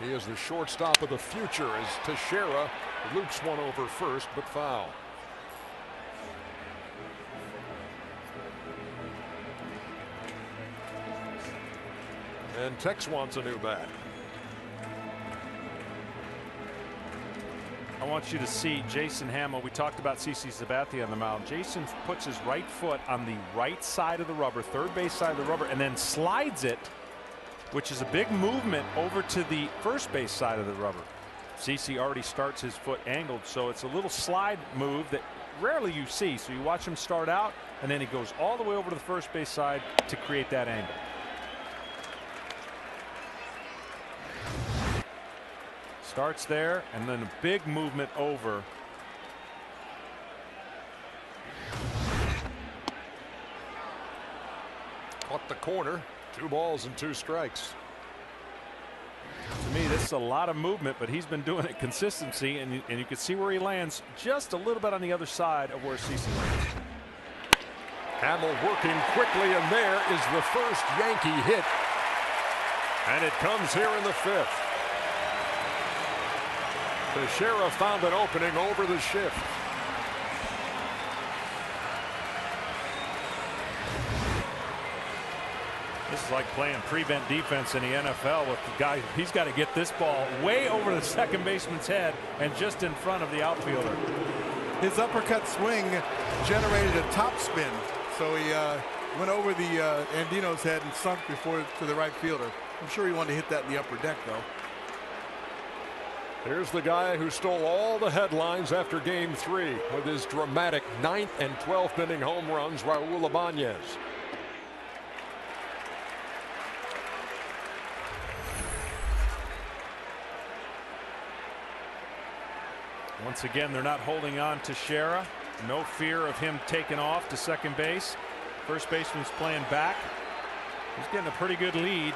He is the shortstop of the future as Teixeira loops one over first, but foul. And Tex wants a new bat. I want you to see Jason Hamill. We talked about CC Sabathia on the mound. Jason puts his right foot on the right side of the rubber, third base side of the rubber, and then slides it, which is a big movement over to the first base side of the rubber. CC already starts his foot angled, so it's a little slide move that rarely you see. So you watch him start out, and then he goes all the way over to the first base side to create that angle. Starts there, and then a big movement over. Caught the corner. 2 balls and 2 strikes. To me, this is a lot of movement, but he's been doing it consistency, and you can see where he lands just a little bit on the other side of where CC lands. Hamill working quickly, and there is the first Yankee hit. And it comes here in the 5th. Teixeira found an opening over the shift. This is like playing prevent defense in the NFL with the guy. He's got to get this ball way over the second baseman's head and just in front of the outfielder. His uppercut swing generated a top spin, so he went over the Andino's head and sunk before to the right fielder. I'm sure he wanted to hit that in the upper deck, though. Here's the guy who stole all the headlines after Game 3 with his dramatic 9th and 12th inning home runs, Raul Ibanez. Once again, they're not holding on to Shera. No fear of him taking off to second base. First baseman's playing back. He's getting a pretty good lead.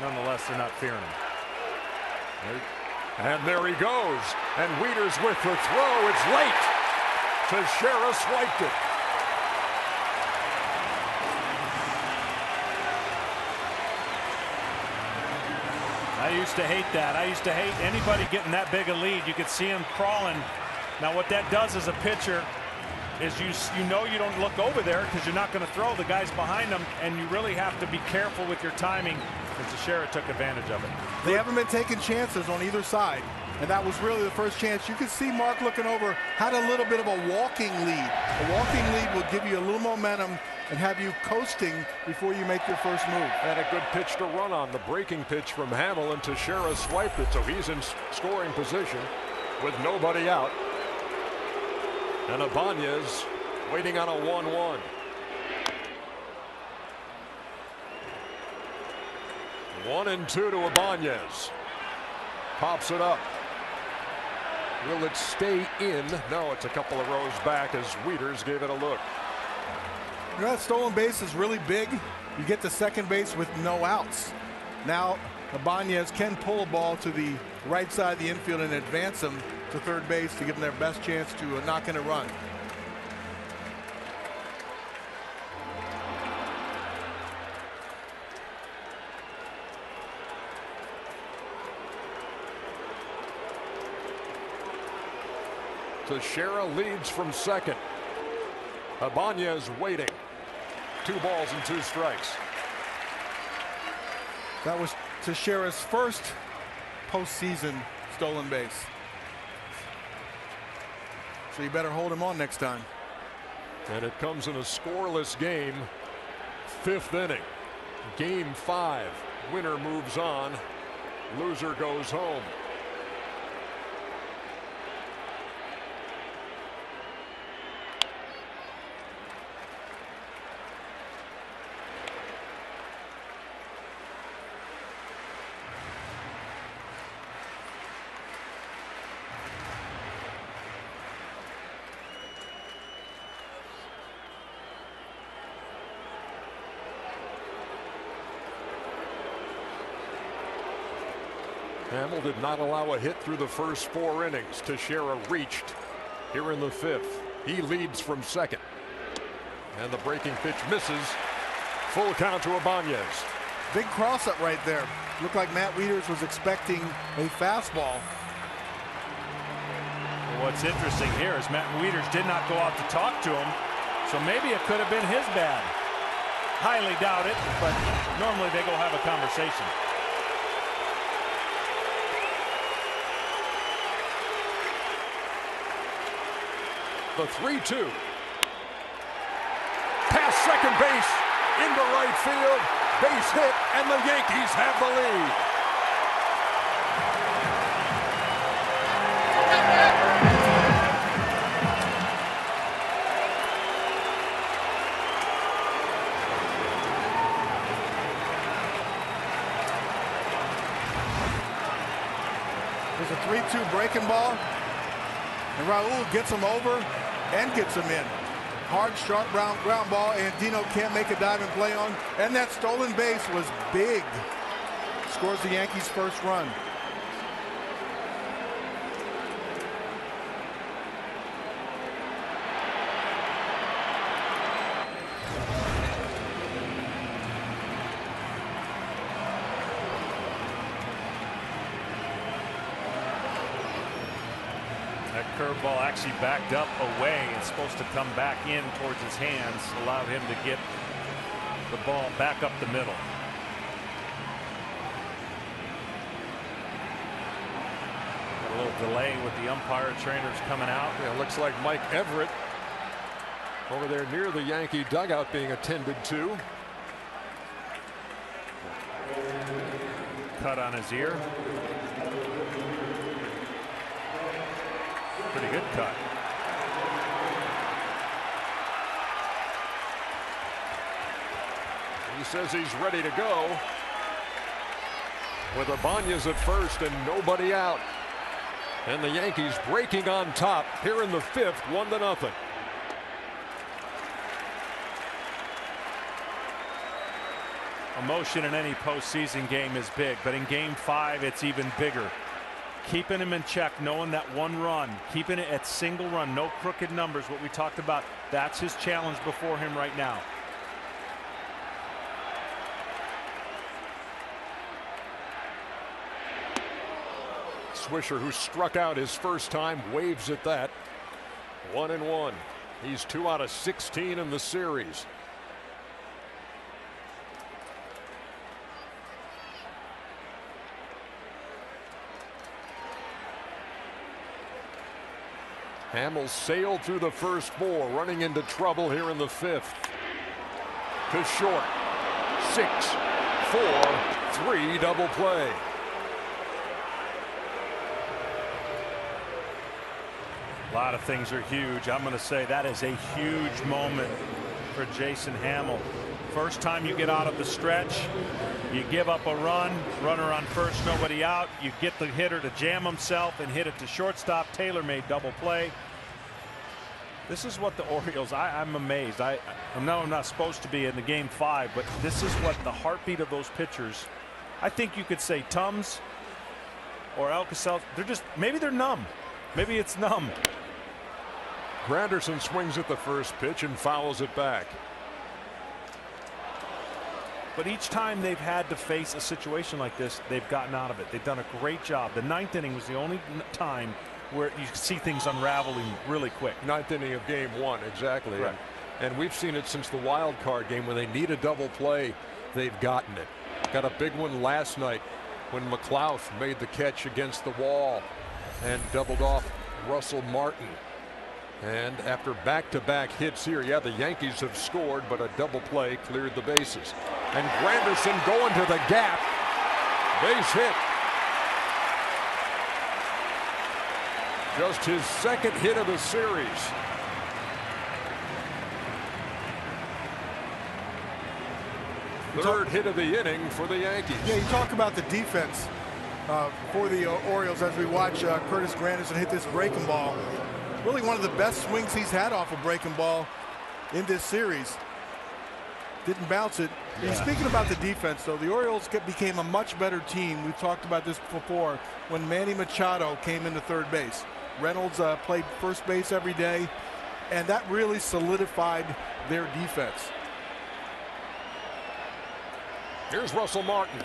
Nonetheless, they're not fearing him. And there he goes. And Wieters with the throw. It's late. Teixeira swiped it. I used to hate that. I used to hate anybody getting that big a lead. You could see him crawling. Now what that does as a pitcher is you know you don't look over there because you're not going to throw. The guys behind them, and you really have to be careful with your timing. And Teixeira took advantage of it. They haven't been taking chances on either side, and that was really the first chance. You could see Mark looking over, had a little bit of a walking lead. A walking lead will give you a little momentum and have you coasting before you make your first move. And a good pitch to run on. The breaking pitch from Hamill, and Teixeira swiped it, so he's in scoring position with nobody out. And Ibanez waiting on a 1-1. One and two to Ibanez. Pops it up. Will it stay in? No, it's a couple of rows back as Wieters gave it a look. You know, that stolen base is really big. You get to second base with no outs. Now Ibanez can pull a ball to the right side of the infield and advance them to third base to give them their best chance to knock in a run. Teixeira leads from second. Ibanez waiting. 2 balls and 2 strikes. That was Teixeira's first postseason stolen base. So you better hold him on next time. And it comes in a scoreless game. 5th inning. Game 5. Winner moves on. Loser goes home. Hamill did not allow a hit through the first 4 innings. Teixeira reached here in the 5th. He leads from second. And the breaking pitch misses. Full count to Ibanez. Big cross up right there. Looked like Matt Wieters was expecting a fastball. What's interesting here is Matt Wieters did not go out to talk to him, so maybe it could have been his bad. Highly doubt it, but normally they go have a conversation. The 3-2. Past second base, into right field, base hit, and the Yankees have the lead. There's a 3-2 breaking ball, and Raul gets him over and gets him in. Hard, sharp ground ball, and Dino can't make a diving play on, and that stolen base was big. Scores the Yankees' first run. That curveball actually backed up away. It's supposed to come back in towards his hands, allowed him to get the ball back up the middle. A little delay with the umpire trainers coming out. Yeah, looks like Mike Everett over there near the Yankee dugout being attended to. Cut on his ear. Pretty good cut. He says he's ready to go with Ibanez at first and nobody out. And the Yankees breaking on top here in the 5th, 1-0. Emotion in any postseason game is big, but in Game 5 it's even bigger. Keeping him in check, knowing that one run, keeping it at single run, no crooked numbers, what we talked about, that's his challenge before him right now. Swisher, who struck out his first time, waves at that. 1-1. He's 2 out of 16 in the series. Hamill sailed through the first 4, running into trouble here in the 5th. To short. 6, 4, 3 double play. A lot of things are huge. I'm going to say that is a huge moment for Jason Hamill. First time you get out of the stretch, you give up a run, runner on first, nobody out. You get the hitter to jam himself and hit it to shortstop. Taylor made double play. This is what the Orioles, I'm amazed. I know I'm not supposed to be in the Game 5, but this is what the heartbeat of those pitchers. I think you could say Tums or ALCS, they're just, maybe they're numb. Maybe it's numb. Granderson swings at the first pitch and fouls it back. But each time they've had to face a situation like this, they've gotten out of it. They've done a great job. The 9th inning was the only time where you see things unraveling really quick. 9th inning of Game 1, exactly. Right. And we've seen it since the wild card game. When they need a double play, they've gotten it. Got a big one last night when McLeod made the catch against the wall and doubled off Russell Martin. And after back-to-back hits here, yeah, the Yankees have scored, but a double play cleared the bases. And Granderson going to the gap. Base hit. Just his 2nd hit of the series. Third hit of the inning for the Yankees. Yeah, you talk about the defense for the Orioles as we watch Curtis Granderson hit this breaking ball. Really one of the best swings he's had off a breaking ball in this series. Didn't bounce it. Yeah. And speaking about the defense, though, the Orioles became a much better team. We've talked about this before when Manny Machado came into third base. Reynolds played first base every day, and that really solidified their defense. Here's Russell Martin.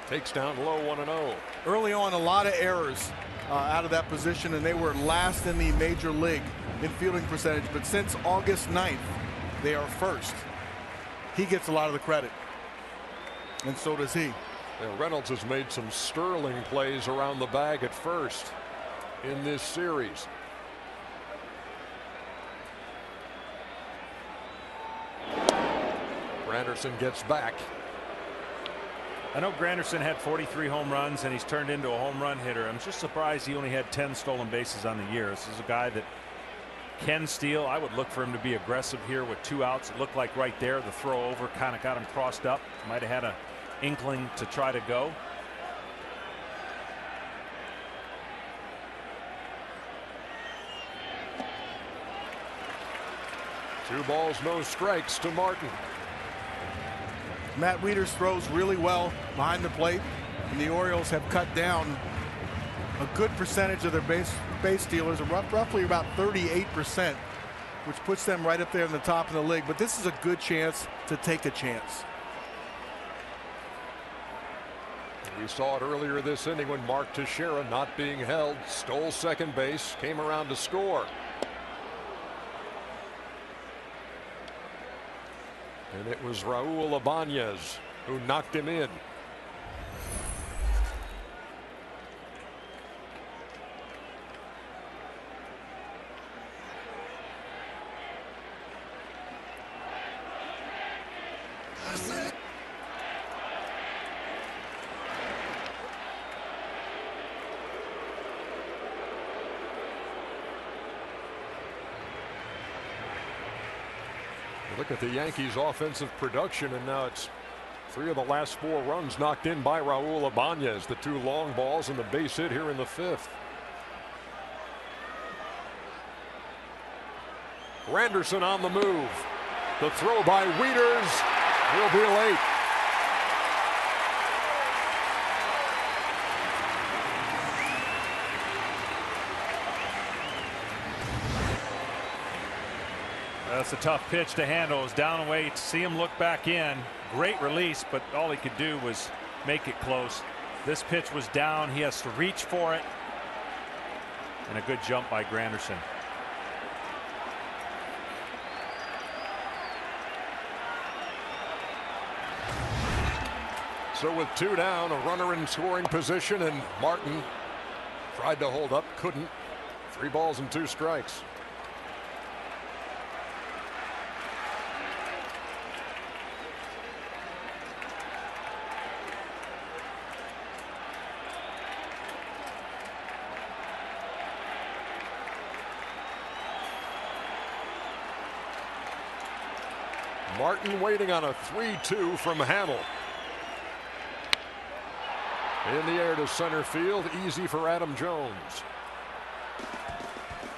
Takes down low 1-0. Early on, a lot of errors out of that position, and they were last in the major league in fielding percentage. But since August 9th, they are first. He gets a lot of the credit, and so does he. Yeah, Reynolds has made some sterling plays around the bag at first in this series. Granderson gets back. I know Granderson had 43 home runs and he's turned into a home run hitter. I'm just surprised he only had 10 stolen bases on the year. This is a guy that can steal. I would look for him to be aggressive here with 2 outs. It looked like right there the throw over kind of got him crossed up. Might have had an inkling to try to go. Two balls, no strikes to Martin. Matt Wieters throws really well behind the plate, and the Orioles have cut down a good percentage of their base stealers, roughly about 38%, which puts them right up there in the top of the league. But this is a good chance to take a chance. We saw it earlier this inning when Mark Teixeira, not being held, stole second base, came around to score. And it was Raul Ibanez who knocked him in. Look at the Yankees offensive production, and now it's 3 of the last 4 runs knocked in by Raul Ibanez. The 2 long balls and the base hit here in the 5th. Granderson on the move. The throw by Wieters will be late. That's a tough pitch to handle. It was down away to see him look back in. Great release, but all he could do was make it close. This pitch was down. He has to reach for it. And a good jump by Granderson. So with 2 down, a runner in scoring position, and Martin tried to hold up, couldn't. 3 balls and 2 strikes. Martin waiting on a 3-2 from Hamill. In the air to center field, easy for Adam Jones.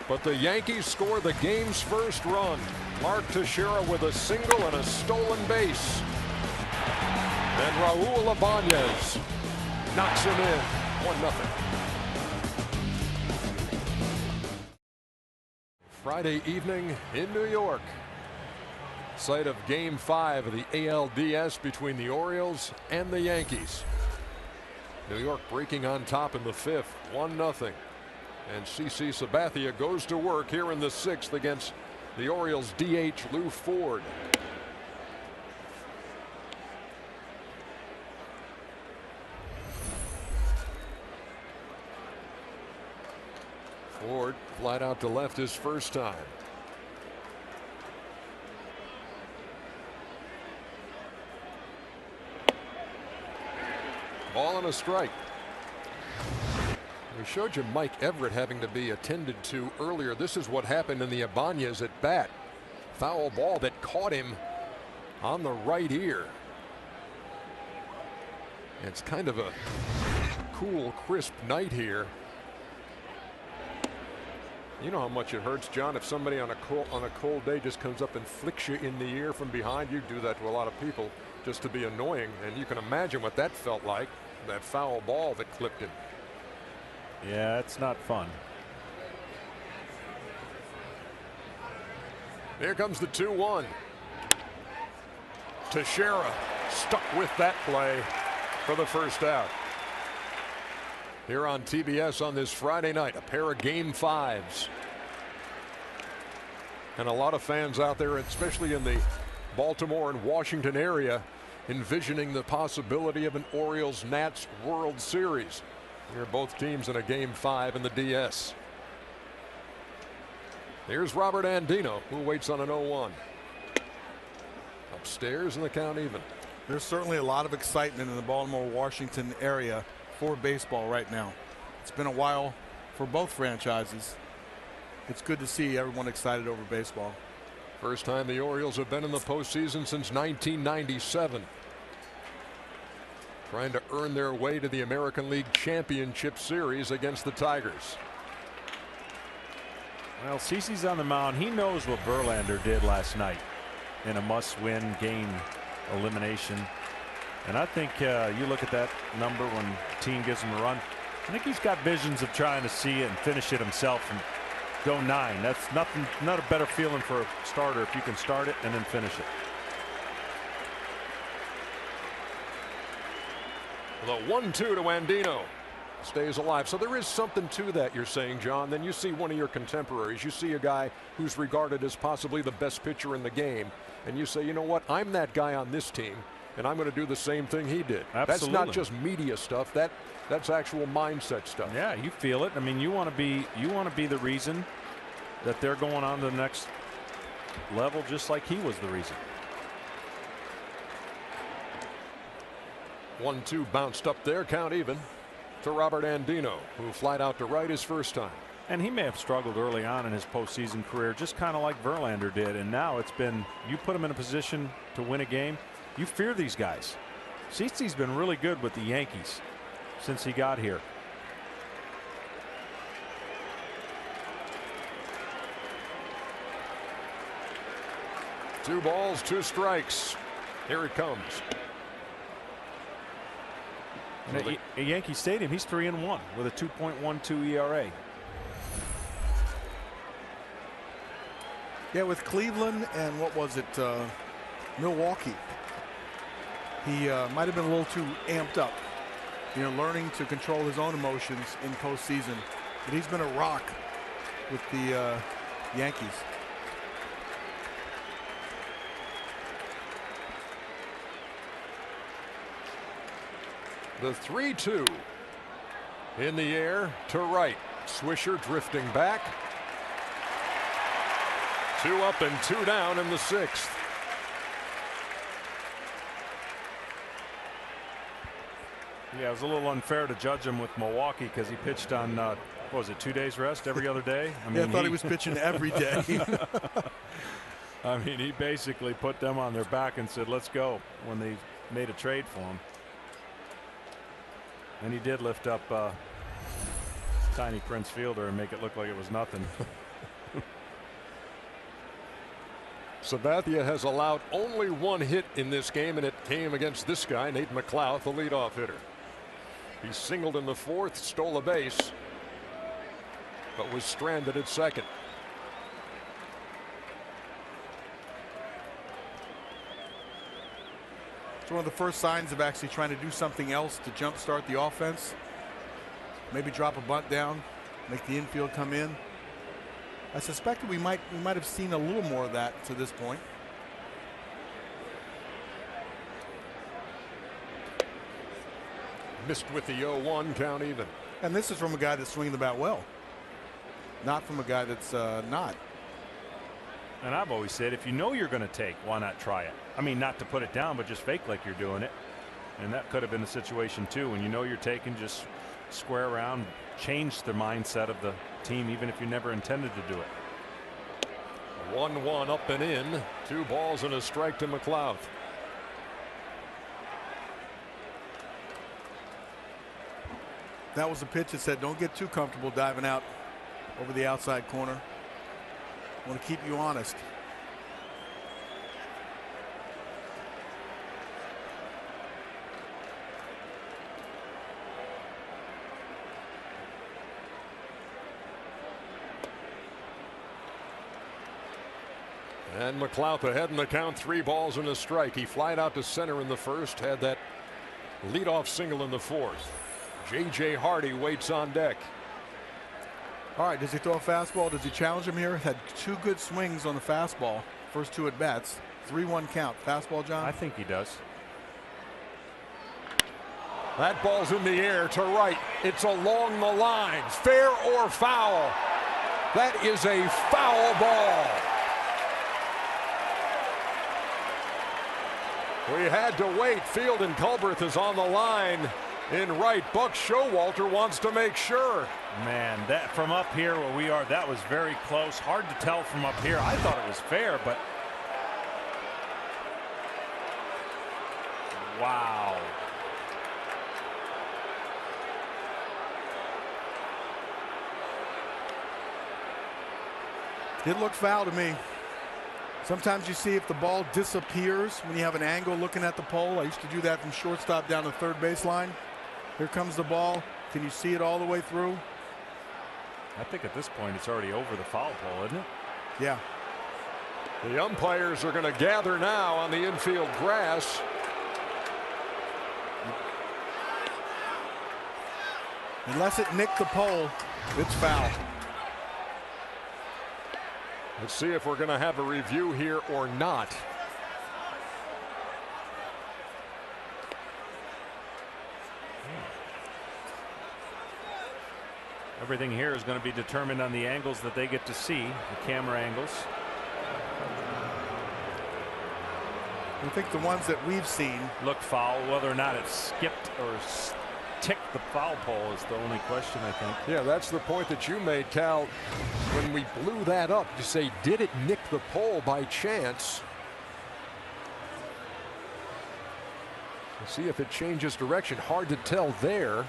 But the Yankees score the game's first run. Mark Teixeira with a single and a stolen base. And Raul Ibanez knocks him in. 1-0. Friday evening in New York. Site of Game 5 of the ALDS between the Orioles and the Yankees. New York breaking on top in the 5th, 1-0. And CC Sabathia goes to work here in the 6th against the Orioles DH Lou Ford. Ford flat out to left his first time. Ball and a strike. We showed you Mike Everett having to be attended to earlier. This is what happened in the Ibanez at bat. Foul ball that caught him on the right ear. It's kind of a cool, crisp night here. You know how much it hurts, John, if somebody on a cold day just comes up and flicks you in the ear from behind. You do that to a lot of people just to be annoying, and you can imagine what that felt like, that foul ball that clipped him. Yeah, it's not fun. Here comes the 2-1. Teixeira stuck with that play for the first out. Here on TBS on this Friday night, a pair of Game 5s. And a lot of fans out there, especially in the Baltimore and Washington area, envisioning the possibility of an Orioles-Nats World Series. Here both teams in a Game 5 in the DS. Here's Robert Andino, who waits on an 0-1. Upstairs and the count even. There's certainly a lot of excitement in the Baltimore-Washington area for baseball right now. It's been a while for both franchises. It's good to see everyone excited over baseball. First time the Orioles have been in the postseason since 1997. Trying to earn their way to the American League Championship Series against the Tigers. Well, CeCe's on the mound. He knows what Verlander did last night in a must-win game elimination. And I think you look at that number when the team gives him a run. I think he's got visions of trying to see it and finish it himself and go 9. That's not a better feeling for a starter if you can start it and then finish it. The 1-2 to Andino. stays alive. So there is something to that, you're saying, John. Then you see one of your contemporaries. You see a guy who's regarded as possibly the best pitcher in the game, and you say, you know what, I'm that guy on this team, and I'm going to do the same thing he did. Absolutely. That's not just media stuff. That's actual mindset stuff. Yeah, you feel it. I mean, you want to be the reason that they're going on to the next level, just like he was the reason. 1-2 bounced up there, count even to Robert Andino, who flied out to right his first time. And he may have struggled early on in his postseason career, just kind of like Verlander did. And now it's been, you put him in a position to win a game, you fear these guys. CeCe's been really good with the Yankees since he got here. Two balls, two strikes. Here it comes. And at Yankee Stadium, he's 3-1 with a 2.12 ERA. Yeah, with Cleveland and what was it, Milwaukee, he might have been a little too amped up, you know, learning to control his own emotions in postseason. But he's been a rock with the Yankees. The 3-2 in the air to right. Swisher drifting back. 2 up and 2 down in the 6th. Yeah, it was a little unfair to judge him with Milwaukee because he pitched on, what was it, 2 days rest every other day? I mean, I thought he was pitching every day. I mean, he basically put them on their back and said, let's go, when they made a trade for him. And he did lift up Tiny Prince Fielder and make it look like it was nothing. Sabathia has allowed only 1 hit in this game, and it came against this guy, Nate McLouth, the leadoff hitter. He singled in the 4th, stole a base, but was stranded at second. One of the first signs of actually trying to do something else to jumpstart the offense. Maybe drop a bunt down, make the infield come in. I suspected we might have seen a little more of that to this point. Missed with the 0-1, count even. And this is from a guy that's swinging the bat well, not from a guy that's not. And I've always said, if you know you're going to take, why not try it? I mean, not to put it down, but just fake like you're doing it. And that could have been the situation too. When you know you're taking, just square around, change the mindset of the team, even if you never intended to do it. 1-1 up and in. 2 balls and a strike to McLouth. That was a pitch that said, don't get too comfortable diving out over the outside corner. I want to keep you honest. And McLouth ahead in the count, 3 balls and a strike. He flied out to center in the 1st, had that leadoff single in the 4th. J.J. Hardy waits on deck. All right, does he throw a fastball? Does he challenge him here? Had 2 good swings on the fastball. First 2 at bats. 3-1 count. Fastball, John? I think he does. That ball's in the air to right. It's along the line. Fair or foul? That is a foul ball. We had to wait. Field and Culberth is on the line in right. Buck Showalter wants to make sure. Man, that from up here where we are, that was very close. Hard to tell from up here. I thought it was fair, but wow. It looked foul to me. Sometimes you see if the ball disappears when you have an angle looking at the pole. I used to do that from shortstop down to third baseline. Here comes the ball. Can you see it all the way through? I think at this point it's already over the foul pole, isn't it? Yeah. The umpires are going to gather now on the infield grass. Unless it nicked the pole, it's foul. Let's see if we're going to have a review here or not. Everything here is going to be determined on the angles that they get to see, the camera angles. I think the ones that we've seen look foul. Whether or not it skipped or ticked the foul pole is the only question, I think. Yeah, that's the point that you made, Cal. When we blew that up, to say, did it nick the pole by chance? Let's see if it changes direction. Hard to tell there.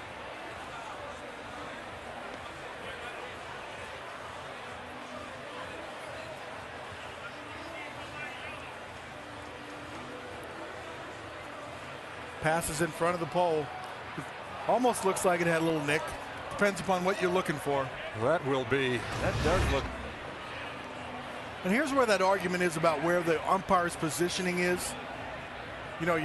passes in front of the pole. It almost looks like it had a little nick. Depends upon what you're looking for. That will be. That does look. And here's where that argument is about where the umpire's positioning is. You know,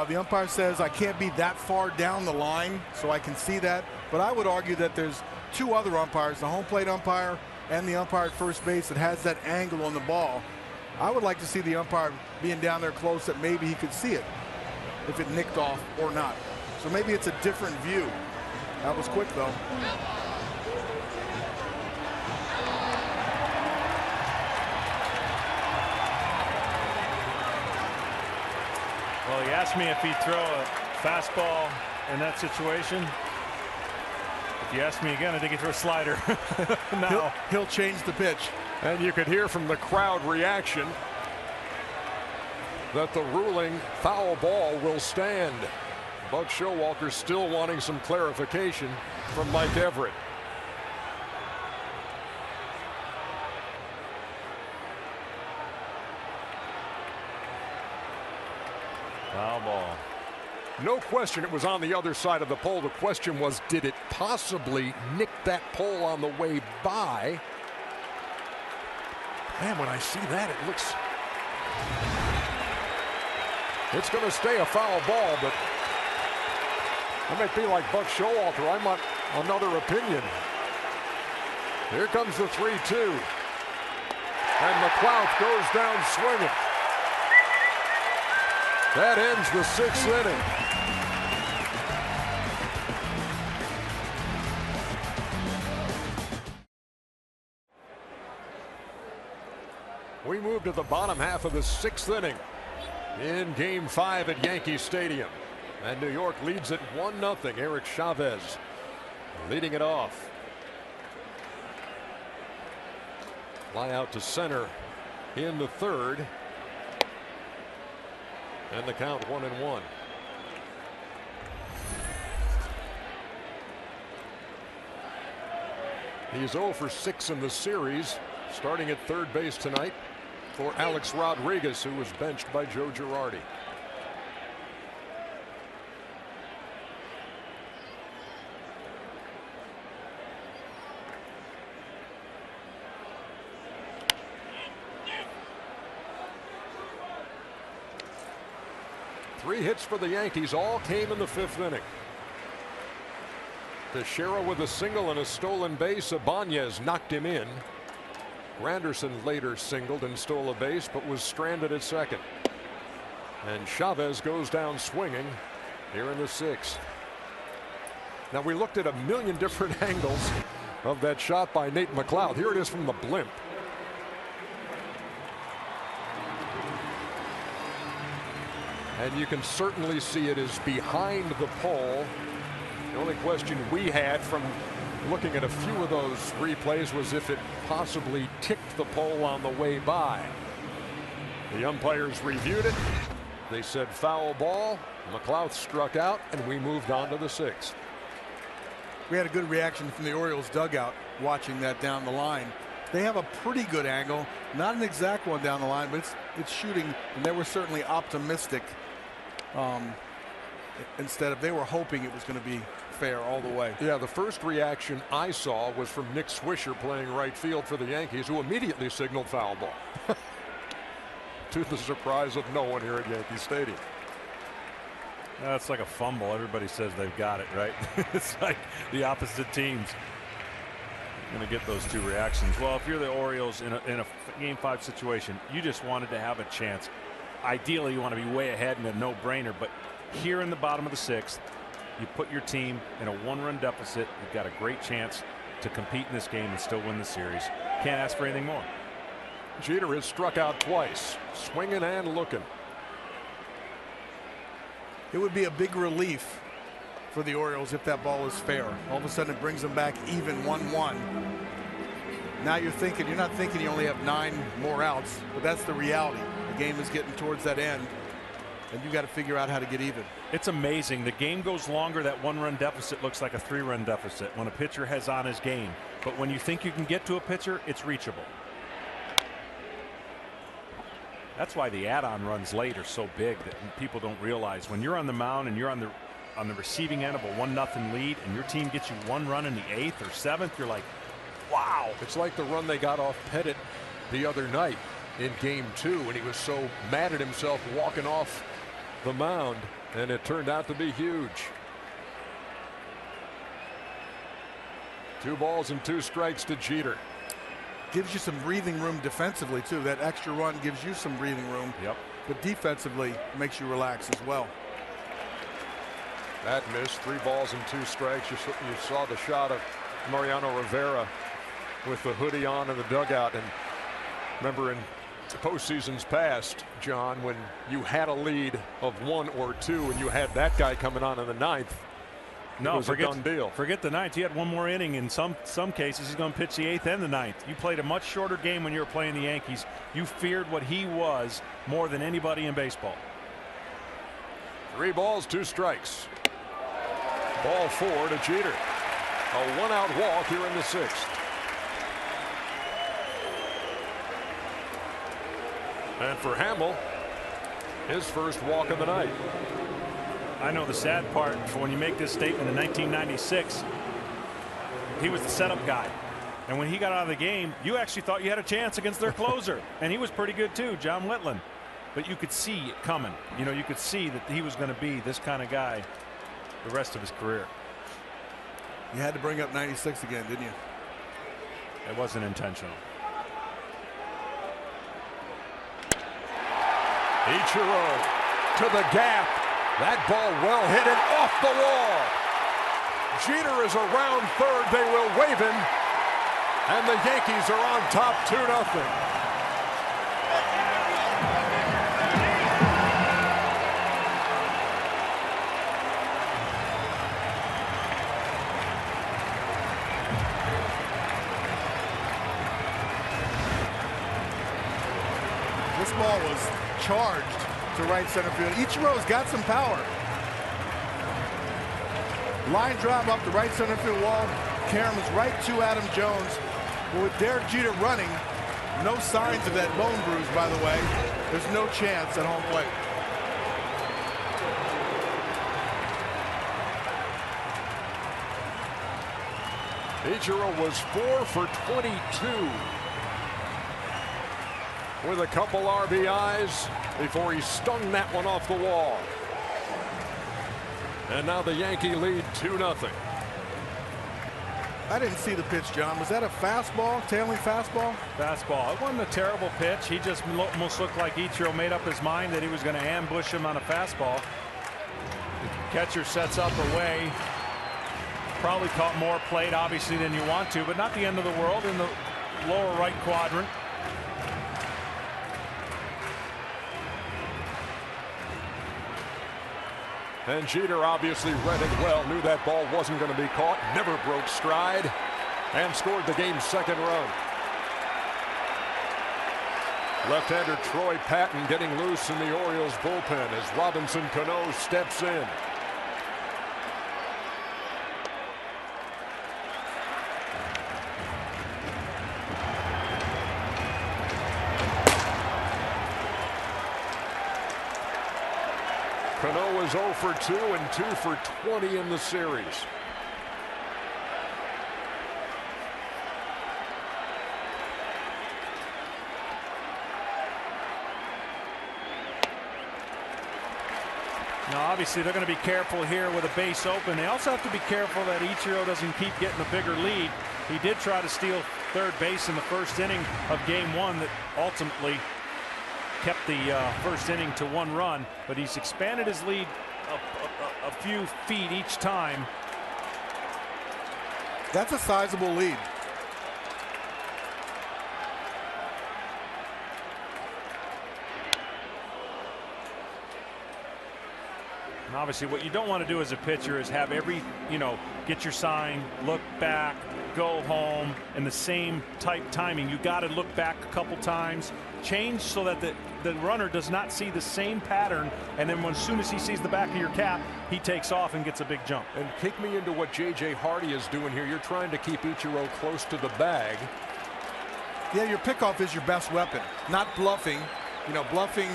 the umpire says I can't be that far down the line so I can see that. But I would argue that there's two other umpires, the home plate umpire and the umpire at first base, that has that angle on the ball. I would like to see the umpire being down there close that maybe he could see it, if it nicked off or not. So maybe it's a different view. That was quick, though. Well, he asked me if he'd throw a fastball in that situation. If you ask me again, I think he'd throw a slider. Now he'll change the pitch. And you could hear from the crowd reaction that the ruling foul ball will stand. Buck Showalter still wanting some clarification from Mike Everett. Foul ball. No question it was on the other side of the pole. The question was, did it possibly nick that pole on the way by? Man, when I see that, it looks... It's going to stay a foul ball, but I might be like Buck Showalter. I want another opinion. Here comes the 3-2. And McLeod goes down swinging. That ends the sixth inning. We move to the bottom half of the sixth inning in Game 5 at Yankee Stadium. And New York leads it 1-0. Eric Chavez leading it off. Fly out to center in the third. And the count 1-1. He's 0 for 6 in the series, starting at third base tonight for Alex Rodriguez, who was benched by Joe Girardi. Three hits for the Yankees, all came in the fifth inning. Teixeira with a single and a stolen base. Ibanez knocked him in. Granderson later singled and stole a base, but was stranded at second. And Chavez goes down swinging here in the sixth. Now, we looked at a million different angles of that shot by Nate McLeod. Here it is from the blimp. And you can certainly see it is behind the pole. The only question we had from looking at a few of those replays was if it possibly ticked the pole on the way by. The umpires reviewed it. They said foul ball. McLeod struck out, and we moved on to the sixth. We had a good reaction from the Orioles dugout watching that down the line. They have a pretty good angle, not an exact one down the line, but it's shooting, and they were certainly optimistic. Instead of, they were hoping it was going to be fair all the way. Yeah, the first reaction I saw was from Nick Swisher playing right field for the Yankees, who immediately signaled foul ball. To the surprise of no one here at Yankee Stadium. That's like a fumble. Everybody says they've got it, right? It's like the opposite teams going to get those two reactions. Well, if you're the Orioles in a Game 5 situation, you just wanted to have a chance. Ideally, you want to be way ahead and a no-brainer, but here in the bottom of the 6th, you put your team in a 1-run deficit. You've got a great chance to compete in this game and still win the series. Can't ask for anything more. Jeter has struck out twice, swinging and looking. It would be a big relief for the Orioles if that ball is fair. All of a sudden it brings them back even 1-1. Now you're not thinking you only have 9 more outs, but that's the reality. The game is getting towards that end, and you got to figure out how to get even. It's amazing. The game goes longer. That 1-run deficit looks like a 3-run deficit when a pitcher has on his game. But when you think you can get to a pitcher, it's reachable. That's why the add-on runs late are so big that people don't realize. When you're on the mound and you're on the receiving end of a 1-0 lead and your team gets you 1 run in the 8th or 7th, you're like, wow. It's like the run they got off Pettit the other night in Game 2 when he was so mad at himself walking off the mound, and it turned out to be huge. 2 balls and 2 strikes to Jeter. Gives you some breathing room defensively too. That extra run gives you some breathing room. Yep. But defensively makes you relax as well. That missed. 3 balls and 2 strikes. You saw the shot of Mariano Rivera with the hoodie on in the dugout. And remember in postseasons past, John, when you had a lead of 1 or 2 and you had that guy coming on in the 9th, no, it was a done deal. Forget the 9th. He had 1 more inning. In some cases, he's going to pitch the 8th and the 9th. You played a much shorter game when you were playing the Yankees. You feared what he was more than anybody in baseball. 3 balls, 2 strikes. Ball 4 to Jeter. A 1-out walk here in the 6th. And for Hamill, his first walk of the night. I know the sad part for when you make this statement in 1996, he was the setup guy. And when he got out of the game, you actually thought you had a chance against their closer. And he was pretty good too, John Whitland. But you could see it coming. You know, you could see that he was going to be this kind of guy the rest of his career. You had to bring up 96 again, didn't you? It wasn't intentional. Ichiro to the gap. That ball well hit and off the wall. Jeter is around third. They will wave him. And the Yankees are on top 2-0. This ball was charged to right center field. Ichiro's got some power. Line drive up the right center field wall. Caroms right to Adam Jones. But with Derek Jeter running, no signs of that bone bruise, by the way. There's no chance at home plate. Ichiro was 4 for 22 with a couple RBIs before he stung that one off the wall. And now the Yankee lead 2-0. I didn't see the pitch, John. Was that a fastball, tailing fastball? Fastball. It wasn't a terrible pitch. He just almost looked like Ichiro made up his mind that he was going to ambush him on a fastball. The catcher sets up away. Probably caught more plate, obviously, than you want to, but not the end of the world in the lower right quadrant. And Jeter obviously read it well, knew that ball wasn't going to be caught, never broke stride, and scored the game's 2nd run. Left-hander Troy Patton getting loose in the Orioles bullpen as Robinson Cano steps in. Cano is 0 for 2 and 2 for 20 in the series. Now, obviously, they're going to be careful here with a base open. They also have to be careful that Ichiro doesn't keep getting a bigger lead. He did try to steal third base in the first inning of Game 1 that ultimately kept the first inning to 1 run, but he's expanded his lead a few feet each time. That's a sizable lead. And obviously, what you don't want to do as a pitcher is have get your sign, look back, go home, in the same type timing. You got to look back a couple times, change so that the runner does not see the same pattern, and then as soon as he sees the back of your cap, he takes off and gets a big jump. And kick me into what J.J. Hardy is doing here. You're trying to keep Ichiro close to the bag. Yeah, your pickoff is your best weapon, not bluffing. Bluffing,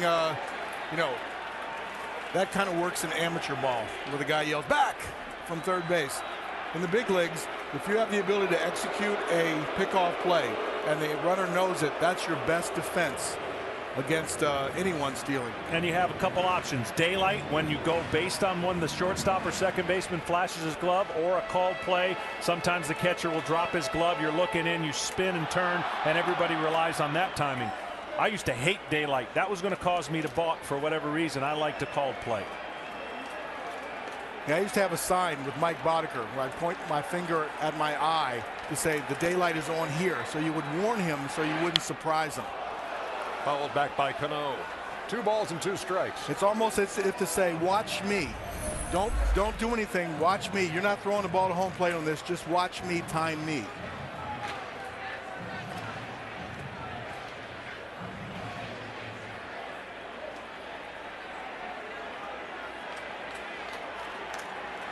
that kind of works in amateur ball, where the guy yells back from third base. In the big leagues, if you have the ability to execute a pickoff play and the runner knows it, that's your best defense against anyone stealing. And you have a couple options. Daylight, when you go based on when the shortstop or second baseman flashes his glove, or a called play. Sometimes the catcher will drop his glove. You're looking in, you spin and turn, and everybody relies on that timing. I used to hate daylight. That was going to cause me to balk for whatever reason. I like to call play. Yeah, I used to have a sign with Mike Boddicker where I'd point my finger at my eye to say the daylight is on here, so you would warn him so you wouldn't surprise him. Fouled back by Cano. 2 balls and 2 strikes. It's almost as if to say, watch me. Don't do anything. Watch me. You're not throwing the ball to home plate on this. Just watch me time me.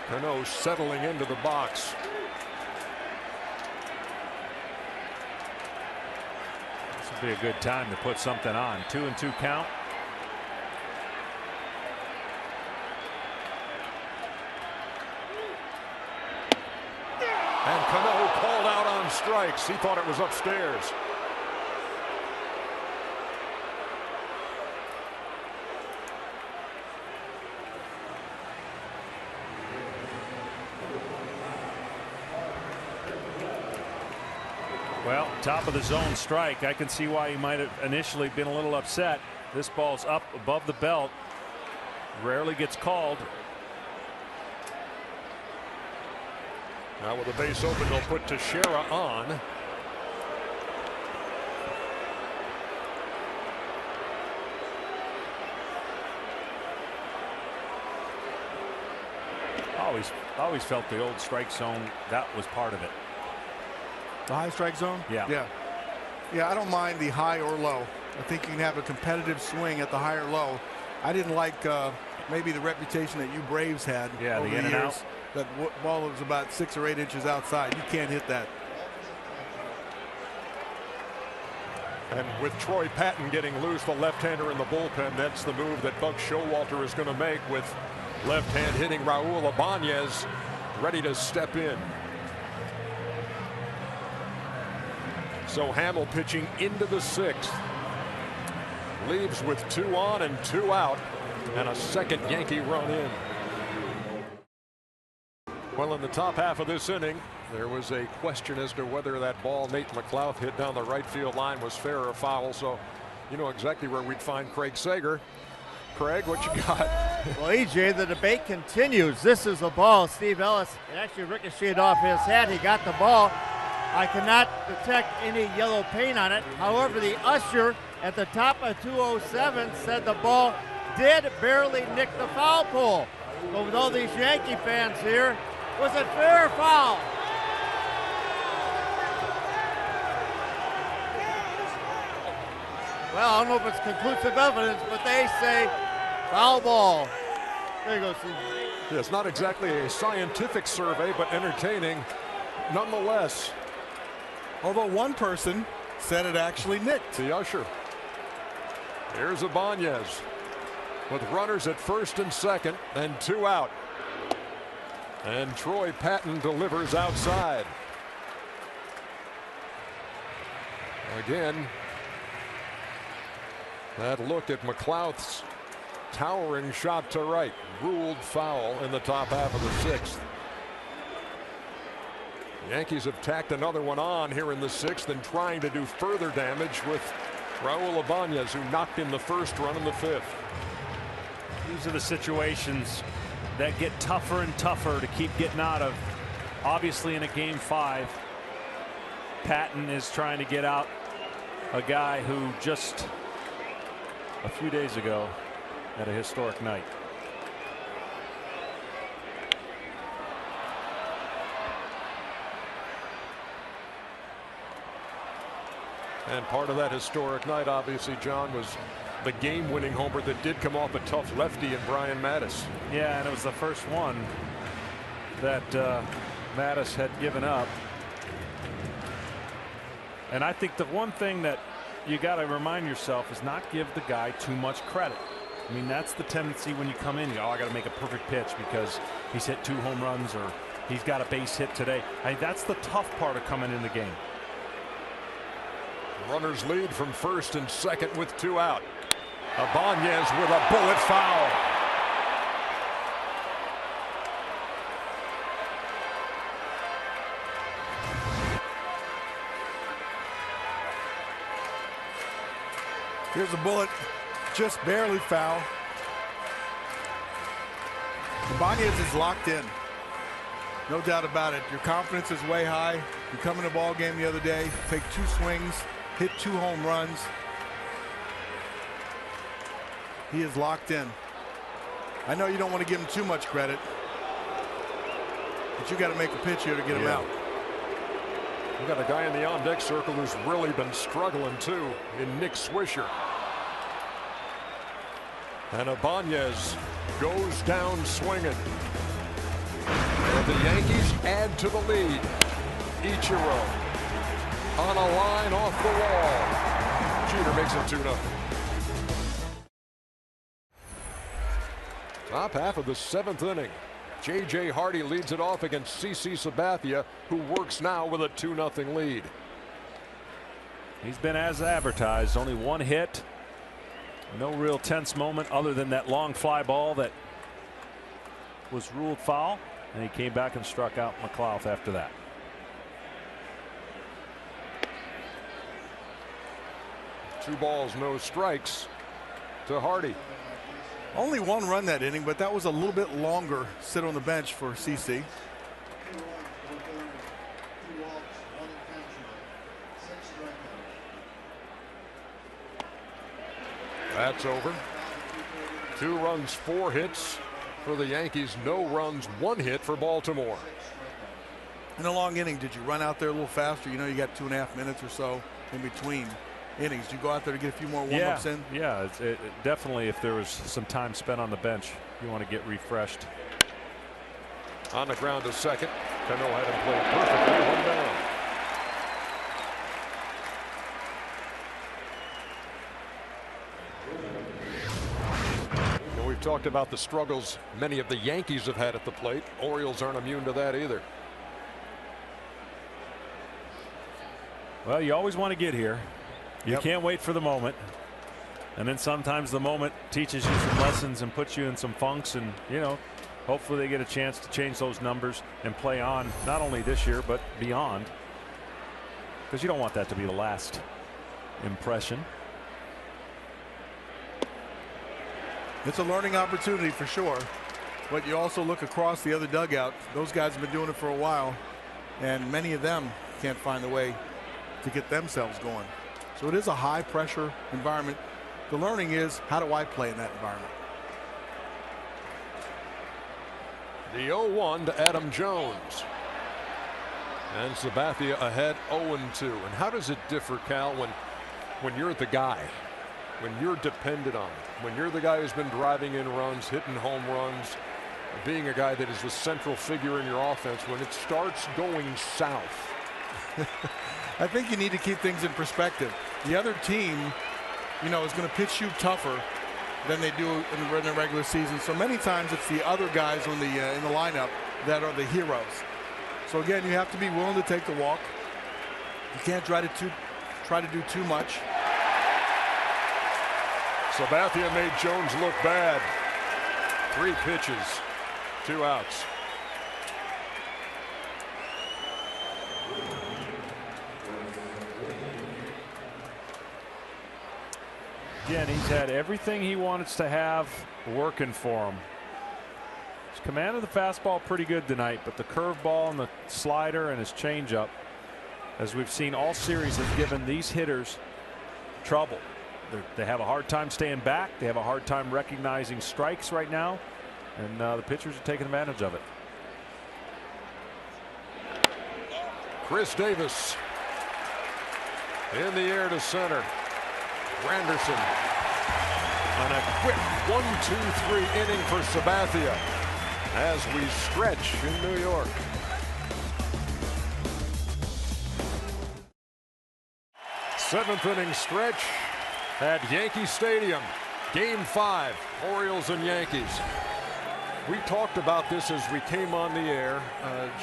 Cano settling into the box. This would be a good time to put something on. 2-2 count. And Cano called out on strikes. He thought it was upstairs. Well, top of the zone strike. I can see why he might have initially been a little upset. This ball's up above the belt. Rarely gets called. Now with the base open, they'll put Teixeira on. Always felt the old strike zone, that was part of it. The high strike zone? Yeah. Yeah, I don't mind the high or low. I think you can have a competitive swing at the high or low. I didn't like maybe the reputation that you Braves had over the in and years. out. That ball was about 6 or 8 inches outside. You can't hit that. And with Troy Patton getting loose, the left-hander in the bullpen, that's the move that Buck Showalter is going to make, with left hand hitting Raul Ibanez ready to step in. So Hamill pitching into the 6th. Leaves with 2 on and 2 out, and a second Yankee run in. Well, in the top half of this inning, there was a question as to whether that ball Nate McLouth hit down the right field line was fair or foul. So you know exactly where we'd find Craig Sager. Craig, what you got? Well, EJ, the debate continues. This is a ball. Steve Ellis, it actually ricocheted off his head. He got the ball. I cannot detect any yellow paint on it. However, the usher at the top of 207 said the ball did barely nick the foul pole. But with all these Yankee fans here, was it fair or foul? Well, I don't know if it's conclusive evidence, but they say foul ball. There you go, Steve. Yeah, it's not exactly a scientific survey, but entertaining nonetheless. Although one person said it actually nicked. The usher. Here's Ibanez with runners at first and second and 2 out. And Troy Patton delivers outside. Again, that look at McLouth's towering shot to right, ruled foul in the top half of the 6th. Yankees have tacked another one on here in the 6th and trying to do further damage with Raul Ibanez, who knocked in the first run in the 5th. These are the situations that get tougher and tougher to keep getting out of. Obviously in a game 5, Patton is trying to get out a guy who just a few days ago had a historic night. And part of that historic night, obviously, John, was the game-winning homer that did come off a tough lefty in Brian Mattis. Yeah, and it was the first one that Mattis had given up. And I think the one thing that you got to remind yourself is not give the guy too much credit. I mean, that's the tendency when you come in. You go, oh, I got to make a perfect pitch because he's hit 2 home runs or he's got a base hit today. I mean, that's the tough part of coming in the game. Runners lead from first and second with 2 out. Ibanez with a bullet foul. Here's a bullet, just barely foul. Ibanez is locked in. No doubt about it. Your confidence is way high. You come in a ball game the other day, take 2 swings, hit 2 home runs. He is locked in. I know you don't want to give him too much credit, but you got to make a pitch here to get him out. We got a guy in the on-deck circle who's really been struggling too, in Nick Swisher. And Ibanez goes down swinging. And the Yankees add to the lead. Ichiro on a line off the wall. Jeter makes it 2-0. Top half of the 7th inning. J.J. Hardy leads it off against CC Sabathia, who works now with a 2-0 lead. He's been as advertised. Only 1 hit. No real tense moment other than that long fly ball that was ruled foul. And he came back and struck out McLeod after that. Two balls, no strikes to Hardy. Only 1 run that inning, but that was a little bit longer sit on the bench for CC. That's over. 2 runs, 4 hits for the Yankees. No runs, 1 hit for Baltimore. In a long inning, did you run out there a little faster? You know, you got 2.5 minutes or so in between innings. You go out there to get a few more warm-ups in? Yeah, it definitely, if there was some time spent on the bench, you want to get refreshed. On the ground to second. Cano had him played perfectly. 1 down. We've talked about the struggles many of the Yankees have had at the plate. Orioles aren't immune to that either. Well, you always want to get here. You can't wait for the moment. And then sometimes the moment teaches you some lessons and puts you in some funks, and, you know, hopefully they get a chance to change those numbers and play on not only this year but beyond, because you don't want that to be the last impression. It's a learning opportunity for sure, but you also look across the other dugout. Those guys have been doing it for a while, and many of them can't find a way to get themselves going. So it is a high pressure environment. The learning is, how do I play in that environment? The 0-1 to Adam Jones. And Sabathia ahead 0-2. And how does it differ, Cal, when you're the guy, when you're dependent on it, when you're the guy who's been driving in runs, hitting home runs, being a guy that is the central figure in your offense, when it starts going south? I think you need to keep things in perspective. The other team, you know, is going to pitch you tougher than they do in the regular season. So many times it's the other guys on the in the lineup that are the heroes. So again, you have to be willing to take the walk. You can't try to do too much. Sabathia made Jones look bad. 3 pitches, 2 outs. Again, he's had everything he wants to have working for him. His command of the fastball pretty good tonight, but the curveball and the slider and his changeup, as we've seen all series, has given these hitters trouble. They have a hard time staying back. They have a hard time recognizing strikes right now, and the pitchers are taking advantage of it. Chris Davis in the air to center. Granderson on a quick 1-2-3 inning for Sabathia as we stretch in New York. Seventh inning stretch at Yankee Stadium. Game 5, Orioles and Yankees. We talked about this as we came on the air.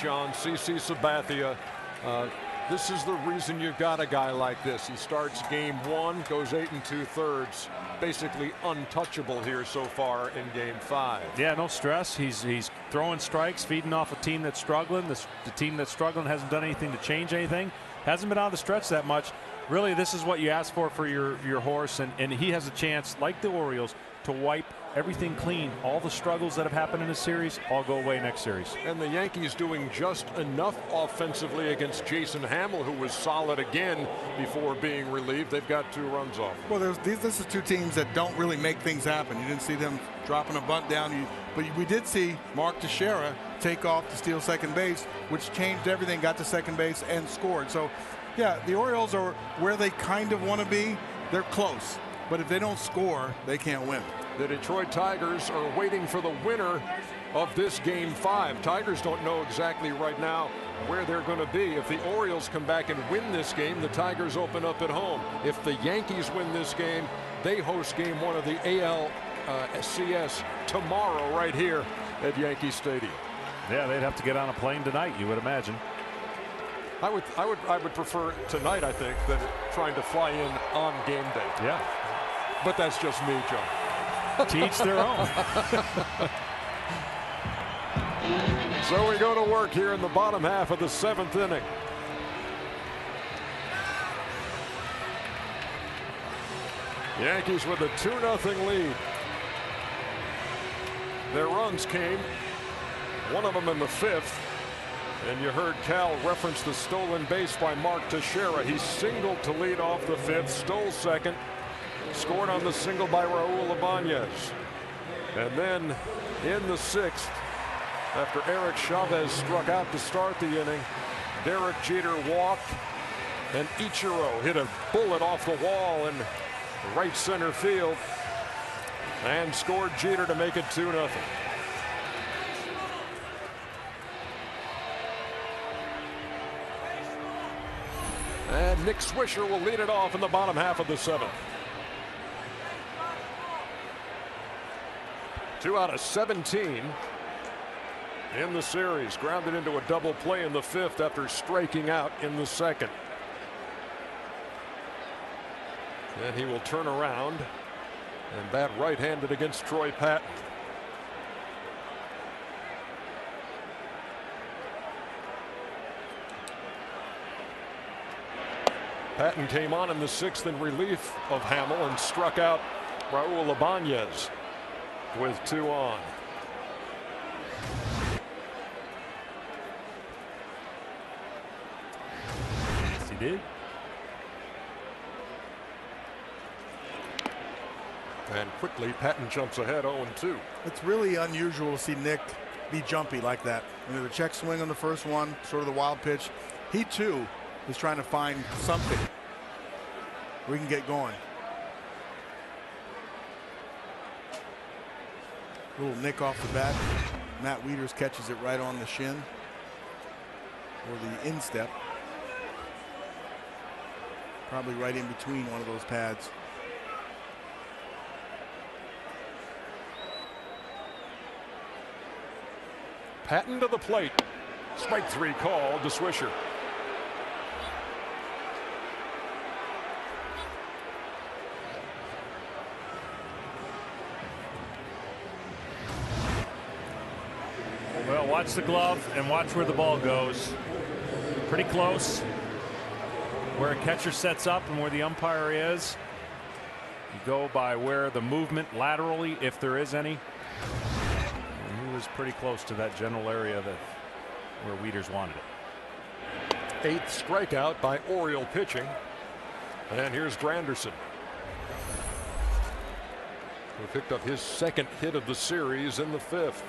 John, CC Sabathia. This is the reason you've got a guy like this. He starts game 1, goes 8 2/3, basically untouchable here so far in game 5. Yeah, no stress. He's throwing strikes, feeding off a team that's struggling. The team that's struggling hasn't done anything to change anything. Hasn't been on the stretch that much. Really, this is what you ask for your horse, and he has a chance, like the Orioles, to wipe everything clean. All the struggles that have happened in this series all go away next series. And the Yankees doing just enough offensively against Jason Hamill, who was solid again before being relieved. They've got 2 runs off. Well, this is 2 teams that don't really make things happen. You didn't see them dropping a bunt down, but we did see Mark Teixeira take off to steal second base, which changed everything, got to second base and scored. So yeah, the Orioles are where they kind of want to be. They're close, but if they don't score, they can't win. The Detroit Tigers are waiting for the winner of this game 5. Tigers don't know exactly right now where they're going to be. If the Orioles come back and win this game, the Tigers open up at home. If the Yankees win this game, they host game 1 of the ALCS tomorrow right here at Yankee Stadium. Yeah, they'd have to get on a plane tonight, you would imagine. I would prefer tonight, I think, than trying to fly in on game day. Yeah. But that's just me, John. To each their own. So we go to work here in the bottom half of the 7th inning. Yankees with a 2-0 lead. Their runs came, one of them in the 5th. And you heard Cal reference the stolen base by Mark Teixeira. He singled to lead off the 5th, stole second, scored on the single by Raul Ibanez. And then in the 6th, after Eric Chavez struck out to start the inning, Derek Jeter walked, and Ichiro hit a bullet off the wall in right center field and scored Jeter to make it 2-0. And Nick Swisher will lead it off in the bottom half of the 7th. 2 out of 17 in the series. Grounded into a double play in the 5th after striking out in the 2nd. And he will turn around and bat right-handed against Troy Patton. Patton came on in the 6th in relief of Hamill and struck out Raul Ibanez with 2 on. Yes, he did. And quickly Patton jumps ahead 0-2. It's really unusual to see Nick be jumpy like that. You know, the check swing on the first one, sort of the wild pitch. He too is trying to find something we can get going. Little nick off the bat. Matt Wieters catches it right on the shin or the instep. Probably right in between one of those pads. Patton to the plate. Strike 3 call to Swisher. watch the glove and watch where the ball goes. Pretty close. Where a catcher sets up and where the umpire is. You go by where the movement laterally, if there is any. And he was pretty close to that general area where Wieters wanted it. 8th strikeout by Oriole pitching. And here's Granderson, who picked up his 2nd hit of the series in the 5th.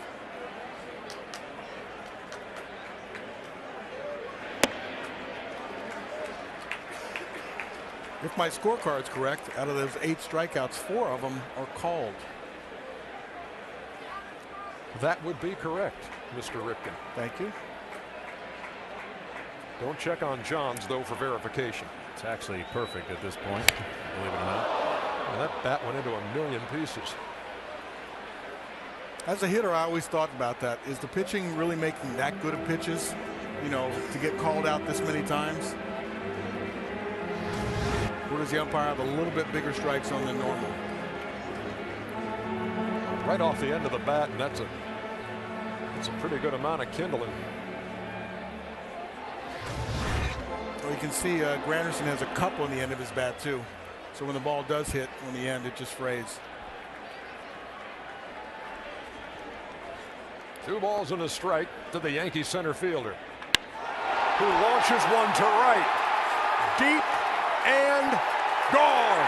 If my scorecard's correct, out of those 8 strikeouts, 4 of them are called. That would be correct, Mr. Ripken. Thank you. Don't check on Johns, though, for verification. It's actually perfect at this point, believe it or not. And that bat went into 1,000,000 pieces. As a hitter, I always thought about that. Is the pitching really making that good of pitches, you know, to get called out this many times? Or does the umpire have a little bit bigger strike zone than normal? Right off the end of the bat, and that's a pretty good amount of kindling. Well, you can see Granderson has a cup on the end of his bat too. So when the ball does hit on the end, it just frays. 2 balls and a strike to the Yankee center fielder, who launches one to right. Deep and gone.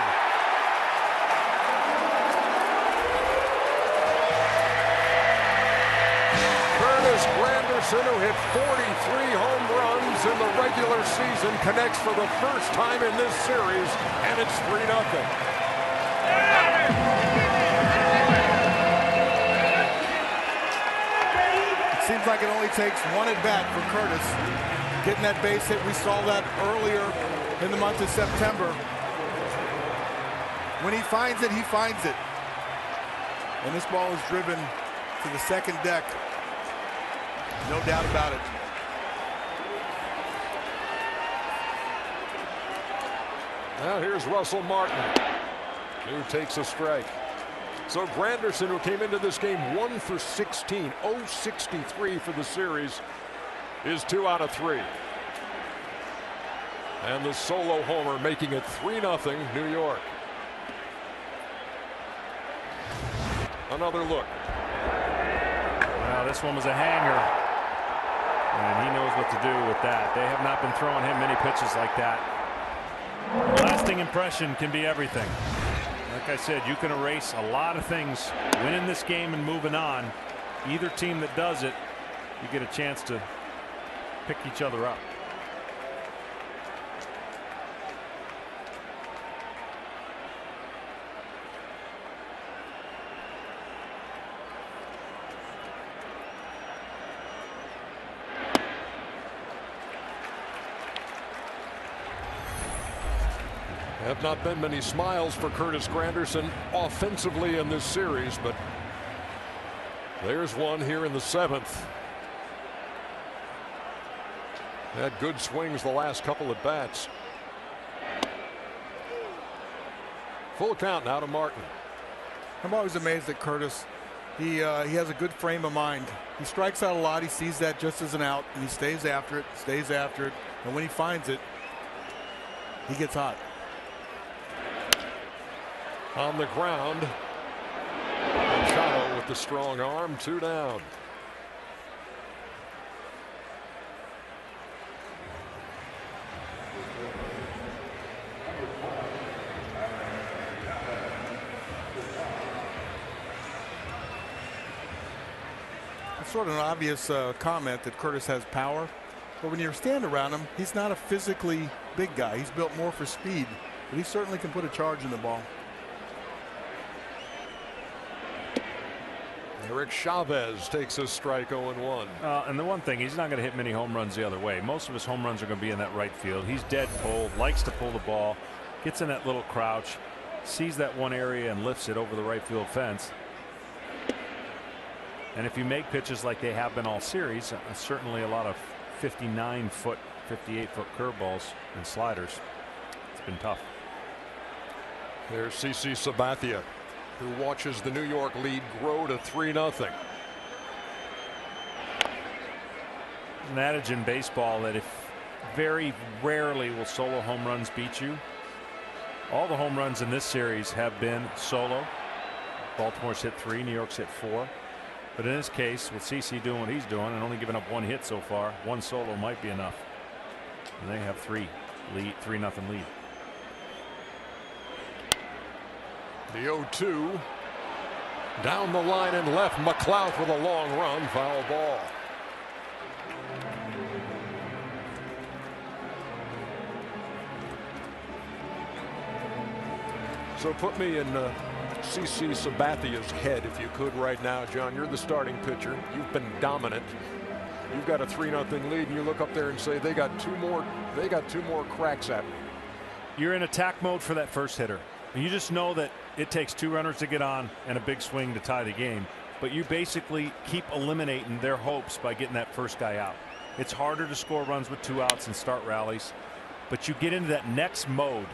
Curtis Granderson, who hit 43 home runs in the regular season, connects for the first time in this series, and it's 3-0. Seems like it only takes 1 at bat for Curtis. Getting that base hit, we saw that earlier in the month of September. When he finds it, he finds it. And this ball is driven to the 2nd deck. No doubt about it. Now here's Russell Martin, who takes a strike. So Granderson, who came into this game 1 for 16, 0-63 for the series, is 2 out of 3. And the solo homer making it 3-0 New York. Another look. Well, this one was a hanger. And he knows what to do with that. They have not been throwing him many pitches like that. Lasting impression can be everything. Like I said, you can erase a lot of things winning this game and moving on. Either team that does it, you get a chance to pick each other up. Have not been many smiles for Curtis Granderson offensively in this series, but there's one here in the 7th. Had good swings the last couple of bats. Full count now to Martin. I'm always amazed at Curtis. He has a good frame of mind. He strikes out a lot. He sees that just as an out, and he stays after it, and when he finds it, he gets hot. On the ground, Machado with the strong arm, 2 down. It's sort of an obvious comment that Curtis has power, but when you stand around him, he's not a physically big guy. He's built more for speed, but he certainly can put a charge in the ball. Eric Chavez takes a strike, 0-1. And the one thing, he's not going to hit many home runs the other way. Most of his home runs are going to be in that right field. He's dead pulled, likes to pull the ball, gets in that little crouch, sees that one area and lifts it over the right field fence. And if you make pitches like they have been all series, certainly a lot of 59-foot, 58-foot curveballs and sliders. It's been tough. There's CC Sabathia, who watches the New York lead grow to 3-0. An adage in baseball that if very rarely will solo home runs beat you. All the home runs in this series have been solo. Baltimore's hit 3, New York's hit 4. But in this case, with CC doing what he's doing and only giving up 1 hit so far, 1 solo might be enough. And they have 3-0 lead. The 0-2 down the line and left. McLeod with a long run, foul ball. So put me in CC Sabathia's head if you could right now, John. You're the starting pitcher. You've been dominant. You've got a 3-0 lead, and you look up there and say they got two more cracks at me. You're in attack mode for that first hitter. And you just know that it takes 2 runners to get on and a big swing to tie the game. But you basically keep eliminating their hopes by getting that first guy out. It's harder to score runs with 2 outs and start rallies. But you get into that next mode.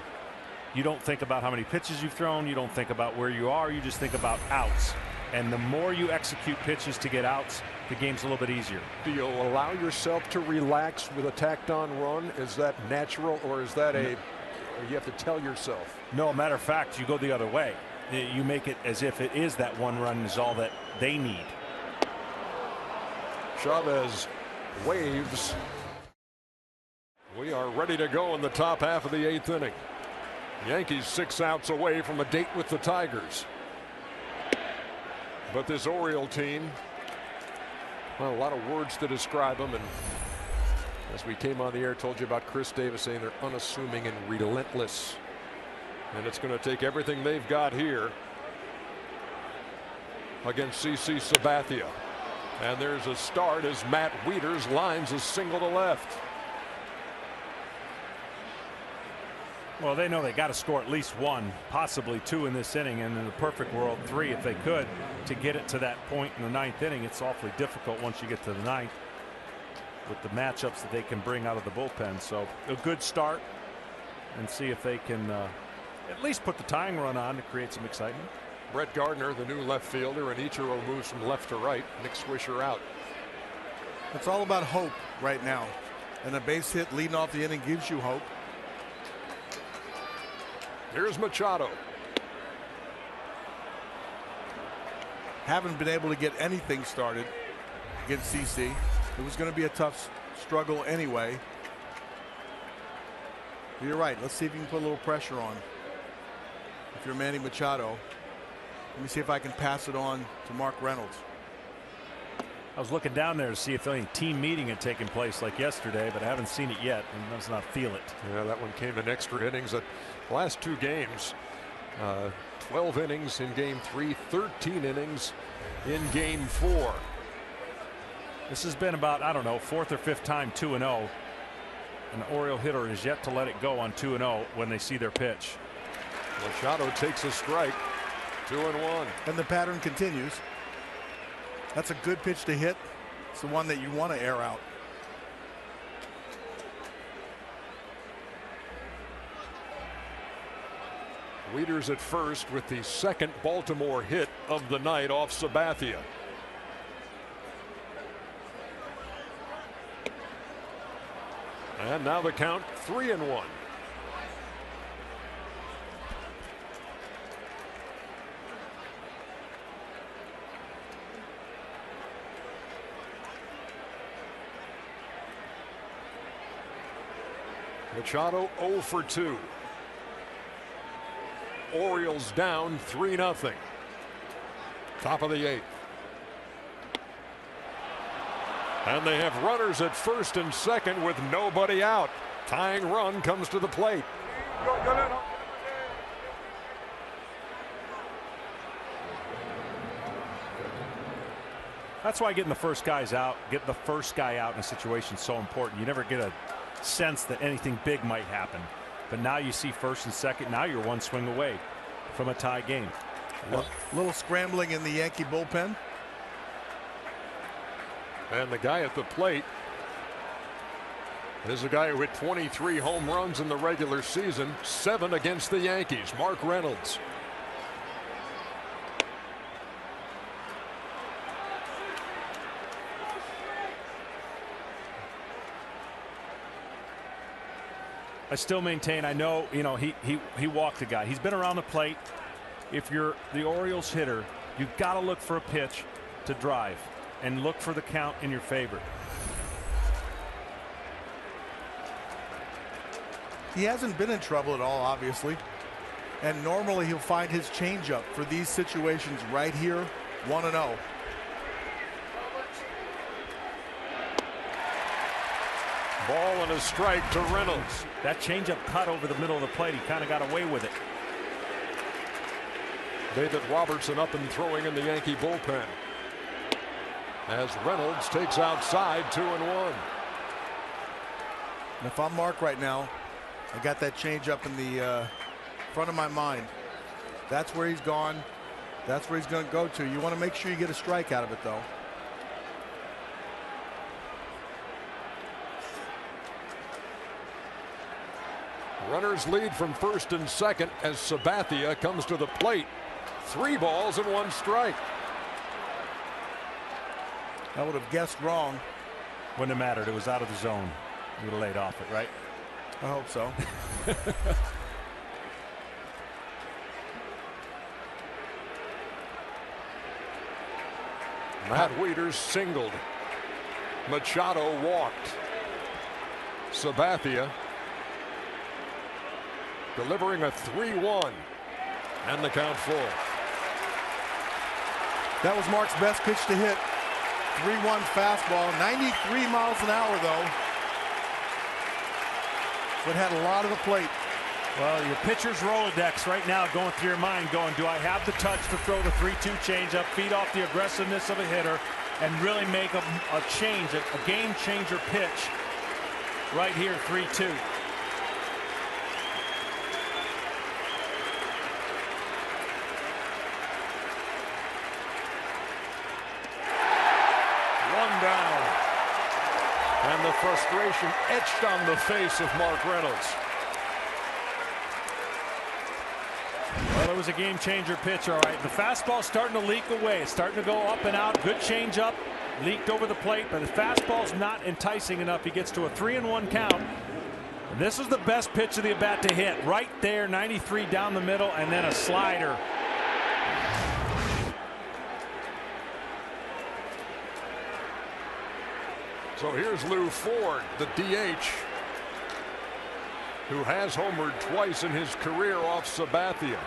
You don't think about how many pitches you've thrown. You don't think about where you are. You just think about outs. And the more you execute pitches to get outs, the game's a little bit easier. Do you allow yourself to relax with a tacked on run? Is that natural, or is that you have to tell yourself? No, matter of fact, you go the other way. You make it as if it is that 1 run is all that they need. Chavez waves. We are ready to go in the top half of the 8th inning. Yankees 6 outs away from a date with the Tigers. But this Oriole team, well, a lot of words to describe them. And as we came on the air, told you about Chris Davis saying they're unassuming and relentless. And it's going to take everything they've got here against CC Sabathia. And there's a start as Matt Wieters lines a single to left. Well, they know they got to score at least 1, possibly 2 in this inning, and in the perfect world 3 if they could, to get it to that point in the 9th inning. It's awfully difficult once you get to the 9th with the matchups that they can bring out of the bullpen. So a good start, and see if they can at least put the tying run on to create some excitement. Brett Gardner, the new left fielder, and Ichiro moves from left to right. Nick Swisher out. It's all about hope right now, and a base hit leading off the inning gives you hope. Here's Machado. Haven't been able to get anything started against CC. It was going to be a tough struggle anyway. You're right. Let's see if you can put a little pressure on. If you're Manny Machado, let me see if I can pass it on to Mark Reynolds. I was looking down there to see if any team meeting had taken place like yesterday, but I haven't seen it yet and does not feel it. Yeah, that one came in extra innings. The last 2 games, 12 innings in game 3, 13 innings in game 4. This has been about, I don't know, 4th or 5th time 2-0. An Oriole hitter is yet to let it go on 2-0 when they see their pitch. Machado takes a strike. 2-1. And the pattern continues. That's a good pitch to hit. It's the one that you want to air out. Wieters at first with the 2nd Baltimore hit of the night off Sabathia. And now the count 3-1. Machado 0 for 2. Orioles down 3-0. Top of the 8th. And they have runners at first and second with nobody out. Tying run comes to the plate. That's why getting the first guy out in a situation is so important. You never get a sense that anything big might happen. But now you see first and second. Now you're 1 swing away from a tie game. A little scrambling in the Yankee bullpen. And the guy at the plate is a guy who hit 23 home runs in the regular season, 7 against the Yankees, Mark Reynolds. I still maintain, I know, you know, he walked the guy. He's been around the plate. If you're the Orioles hitter, you've got to look for a pitch to drive and look for the count in your favor. He hasn't been in trouble at all, obviously. And normally he'll find his changeup for these situations right here, 1-0. Ball and a strike to Reynolds. That changeup cut over the middle of the plate. He kind of got away with it. David Robertson up and throwing in the Yankee bullpen. As Reynolds takes outside, 2-1. And if I'm Mark right now, I got that changeup in the front of my mind. That's where he's gone. That's where he's going to go to. You want to make sure you get a strike out of it, though. Runners lead from first and second as Sabathia comes to the plate. 3 balls and 1 strike. I would have guessed wrong. Wouldn't have mattered. It was out of the zone. You would have laid off it, right? I hope so. Matt Wieters singled. Machado walked. Sabathia delivering a 3-1 and the count full. That was Mark's best pitch to hit. 3-1 fastball, 93 miles an hour though. But had a lot of the plate. Well, your pitcher's Rolodex right now going through your mind going, do I have the touch to throw the 3-2 changeup, feed off the aggressiveness of a hitter, and really make a change, a game changer pitch right here, 3-2. Down. And the frustration etched on the face of Mark Reynolds. Well, it was a game changer pitch, all right. The fastball's starting to leak away. It's starting to go up and out. Good changeup. Leaked over the plate, but the fastball's not enticing enough. He gets to a 3-1 count. And this is the best pitch of the at-bat to hit. Right there, 93 down the middle, and then a slider. So here's Lou Ford, the DH, who has homered twice in his career off Sabathia.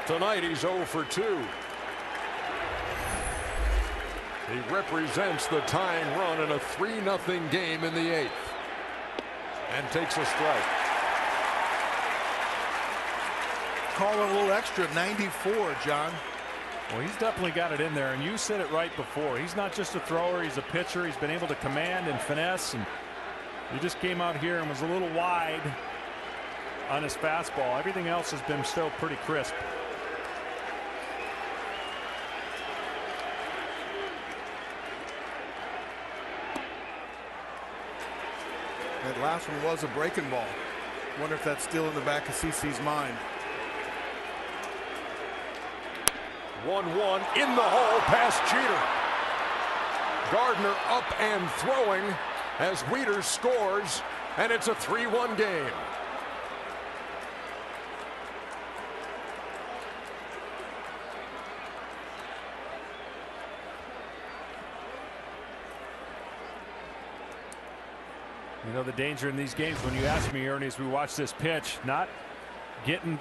Tonight he's 0 for 2. He represents the tying run in a 3-0 game in the 8th and takes a strike. Call it a little extra, 94, John. Well, he's definitely got it in there, and you said it right before. He's not just a thrower, he's a pitcher. He's been able to command and finesse, and he just came out here and was a little wide on his fastball. Everything else has been still pretty crisp. That last one was a breaking ball. Wonder if that's still in the back of CC's mind. 1-1 in the hole past Jeter. Gardner up and throwing as Wieters scores, and it's a 3-1 game. You know, the danger in these games, when you ask me, Ernie, as we watch this pitch, not getting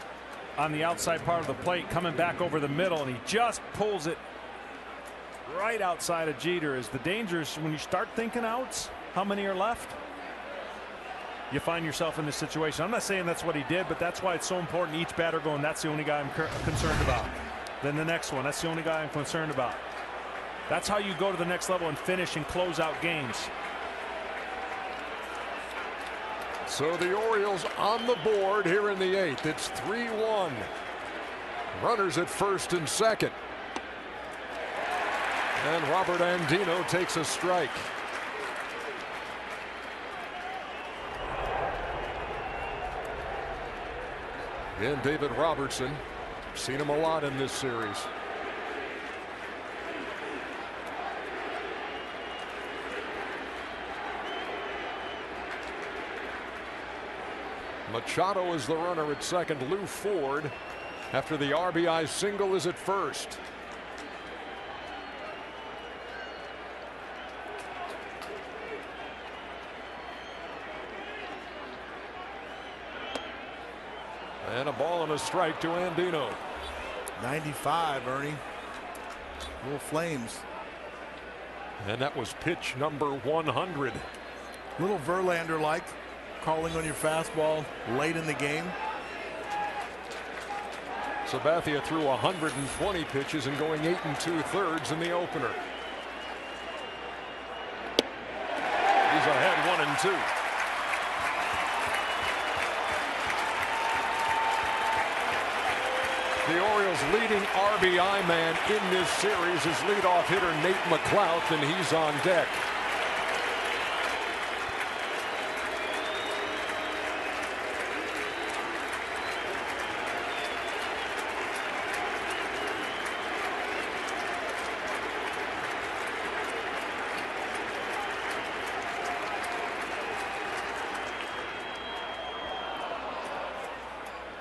on the outside part of the plate, coming back over the middle, and he just pulls it right outside of Jeter. Is the danger is when you start thinking outs, how many are left? You find yourself in this situation. I'm not saying that's what he did, but that's why it's so important. Each batter going, that's the only guy I'm concerned about. Then the next one, that's the only guy I'm concerned about. That's how you go to the next level and finish and close out games. So the Orioles on the board here in the 8th. It's 3-1. Runners at first and second. And Robert Andino takes a strike. Again, David Robertson. Seen him a lot in this series. Machado is the runner at second. Lou Ford, after the RBI single, is at first. And a ball and a strike to Andino. 95, Ernie. Little Flames. And that was pitch number 100. Little Verlander-like, calling on your fastball late in the game. Sabathia threw 120 pitches and going 8 2/3 in the opener. He's ahead 1-2. The Orioles' leading RBI man in this series is leadoff hitter Nate McLouth, and he's on deck.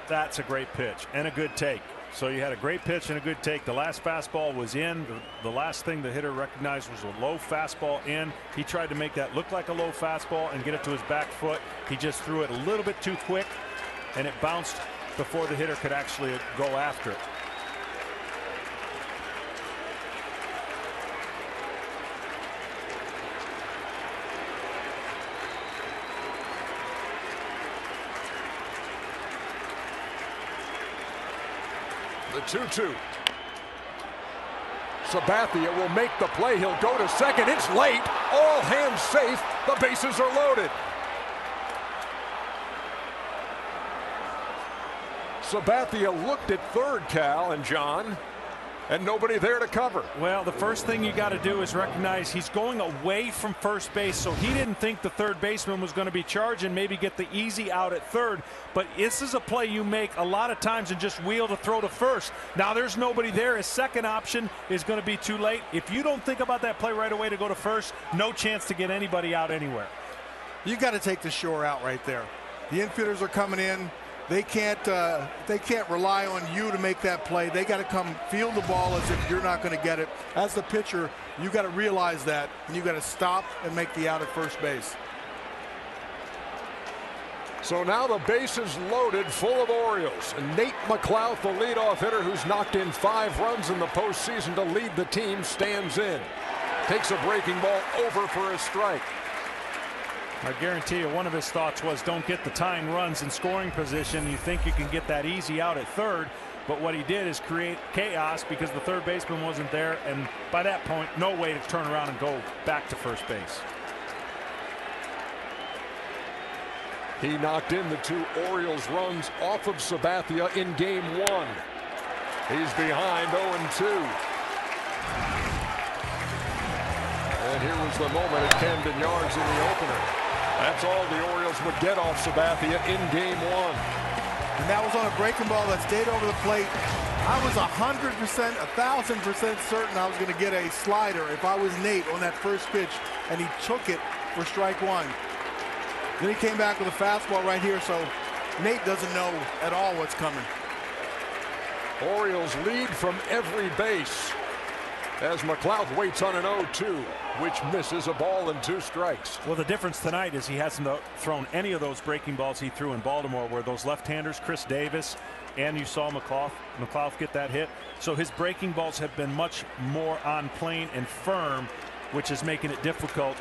That's a great pitch and a good take. So you had a great pitch and a good take. The last fastball was in. The last thing the hitter recognized was a low fastball in. He tried to make that look like a low fastball and get it to his back foot. He just threw it a little bit too quick, and it bounced before the hitter could actually go after it. The 2-2. Sabathia will make the play. He'll go to second. It's late. All hands safe. The bases are loaded. Sabathia looked at third, Cal and John, and nobody there to cover. Well, the first thing you got to do is recognize he's going away from first base, so he didn't think the third baseman was going to be charged and maybe get the easy out at third. But this is a play you make a lot of times and just wheel to throw to first. Now there's nobody there. His second option is going to be too late. If you don't think about that play right away to go to first, no chance to get anybody out anywhere. You got to take the shore out right there. The infielders are coming in. They can't rely on you to make that play. They got to come field the ball as if you're not going to get it. As the pitcher, you got to realize that, and you got to stop and make the out at first base. So now the base is loaded, full of Orioles. And Nate McLouth, the leadoff hitter who's knocked in 5 runs in the postseason to lead the team, stands in. Takes a breaking ball over for a strike. I guarantee you one of his thoughts was don't get the tying runs in scoring position. You think you can get that easy out at third, but what he did is create chaos because the third baseman wasn't there, and by that point no way to turn around and go back to first base. He knocked in the 2 Orioles runs off of Sabathia in game 1. He's behind 0-2. And here was the moment at Camden Yards in the opener. That's all the Orioles would get off Sabathia in game 1. And that was on a breaking ball that stayed over the plate. I was 100%, 1,000% certain I was going to get a slider if I was Nate on that first pitch, and he took it for strike 1. Then he came back with a fastball right here, so Nate doesn't know at all what's coming. Orioles lead from every base as McLouth waits on an 0-2, which misses a ball and 2 strikes. Well, the difference tonight is he hasn't thrown any of those breaking balls he threw in Baltimore, where those left-handers, Chris Davis, and you saw McLouth get that hit. So his breaking balls have been much more on plane and firm, which is making it difficult,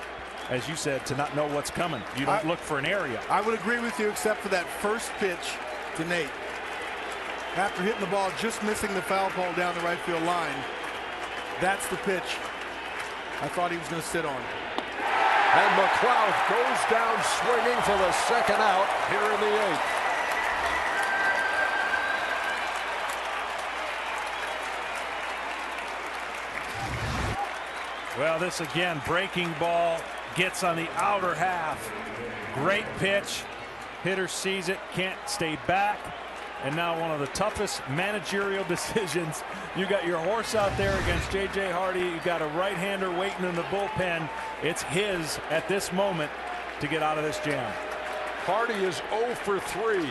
as you said, to not know what's coming. You don't look for an area. I would agree with you, except for that first pitch to Nate. After hitting the ball, just missing the foul pole down the right field line, that's the pitch I thought he was going to sit on. And McLouth goes down swinging for the second out here in the 8th. Well, this again, breaking ball, gets on the outer half. Great pitch. Hitter sees it, can't stay back. And now one of the toughest managerial decisions. You got your horse out there against J.J. Hardy. You got a right-hander waiting in the bullpen. It's his at this moment to get out of this jam. Hardy is 0 for 3.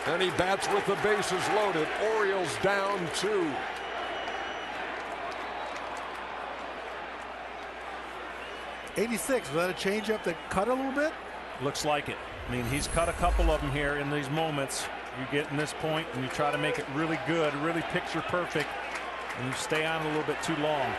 And he bats with the bases loaded. Orioles down 2. '86, was that a changeup that cut a little bit? Looks like it. I mean, he's cut a couple of them here in these moments. You get in this point and you try to make it really good, really picture perfect, and you stay on a little bit too long.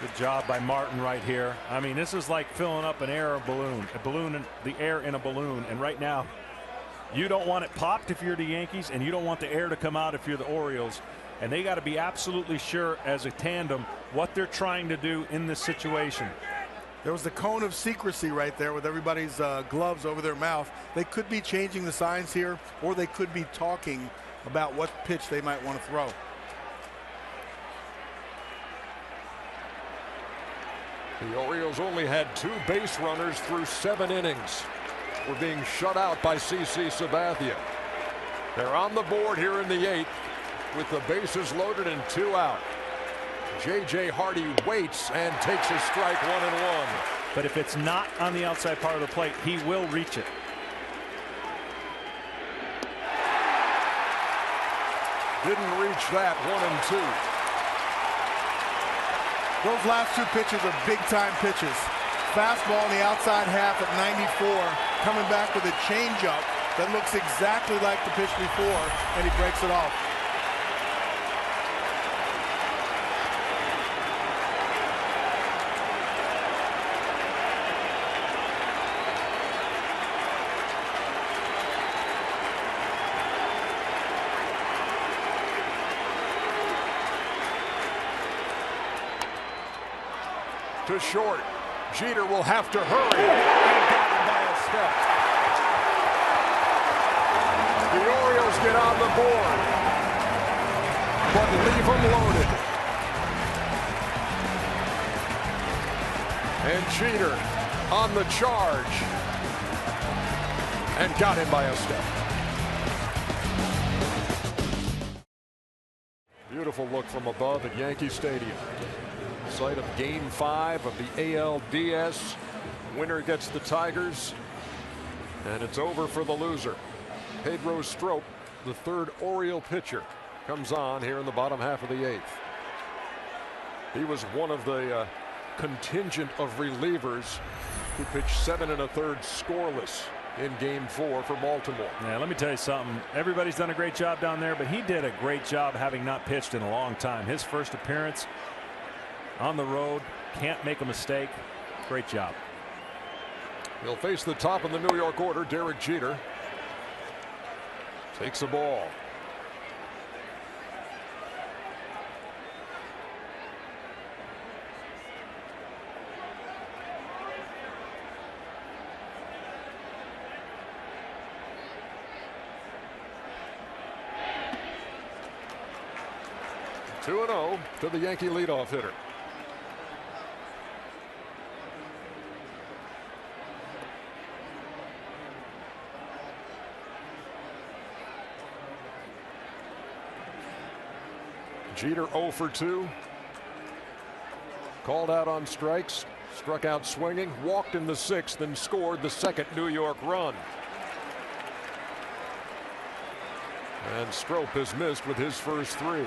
Good job by Martin right here. I mean, this is like filling up an air balloon, the air in a balloon, and right now you don't want it popped if you're the Yankees, and you don't want the air to come out if you're the Orioles. And they got to be absolutely sure as a tandem what they're trying to do in this situation. There was the cone of secrecy right there with everybody's gloves over their mouth. They could be changing the signs here, or they could be talking about what pitch they might want to throw. The Orioles only had 2 base runners through 7 innings. We're being shut out by CC Sabathia. They're on the board here in the 8th with the bases loaded and 2 out. J.J. Hardy waits and takes a strike, 1-1. But if it's not on the outside part of the plate, he will reach it. Didn't reach that, 1-2. Those last 2 pitches are big-time pitches. Fastball on the outside half at 94, coming back with a changeup that looks exactly like the pitch before, and he breaks it off. To short. Jeter will have to hurry and got him by a step. The Orioles get on the board, but leave them loaded. And Jeter on the charge and got him by a step. Beautiful look from above at Yankee Stadium. Site of Game 5 of the ALDS. Winner gets the Tigers, and it's over for the loser. Pedro Strop, the 3rd Oriole pitcher, comes on here in the bottom half of the 8th. He was one of the contingent of relievers who pitched 7 1/3 scoreless in Game 4 for Baltimore. Yeah, let me tell you something. Everybody's done a great job down there, but he did a great job having not pitched in a long time. His first appearance on the road, can't make a mistake. Great job. He'll face the top of the New York order, Derek Jeter. Takes a ball. Two 2-0 to the Yankee leadoff hitter. Jeter 0 for 2. Called out on strikes, struck out swinging, walked in the 6th, and scored the 2nd New York run. And Strop has missed with his first 3.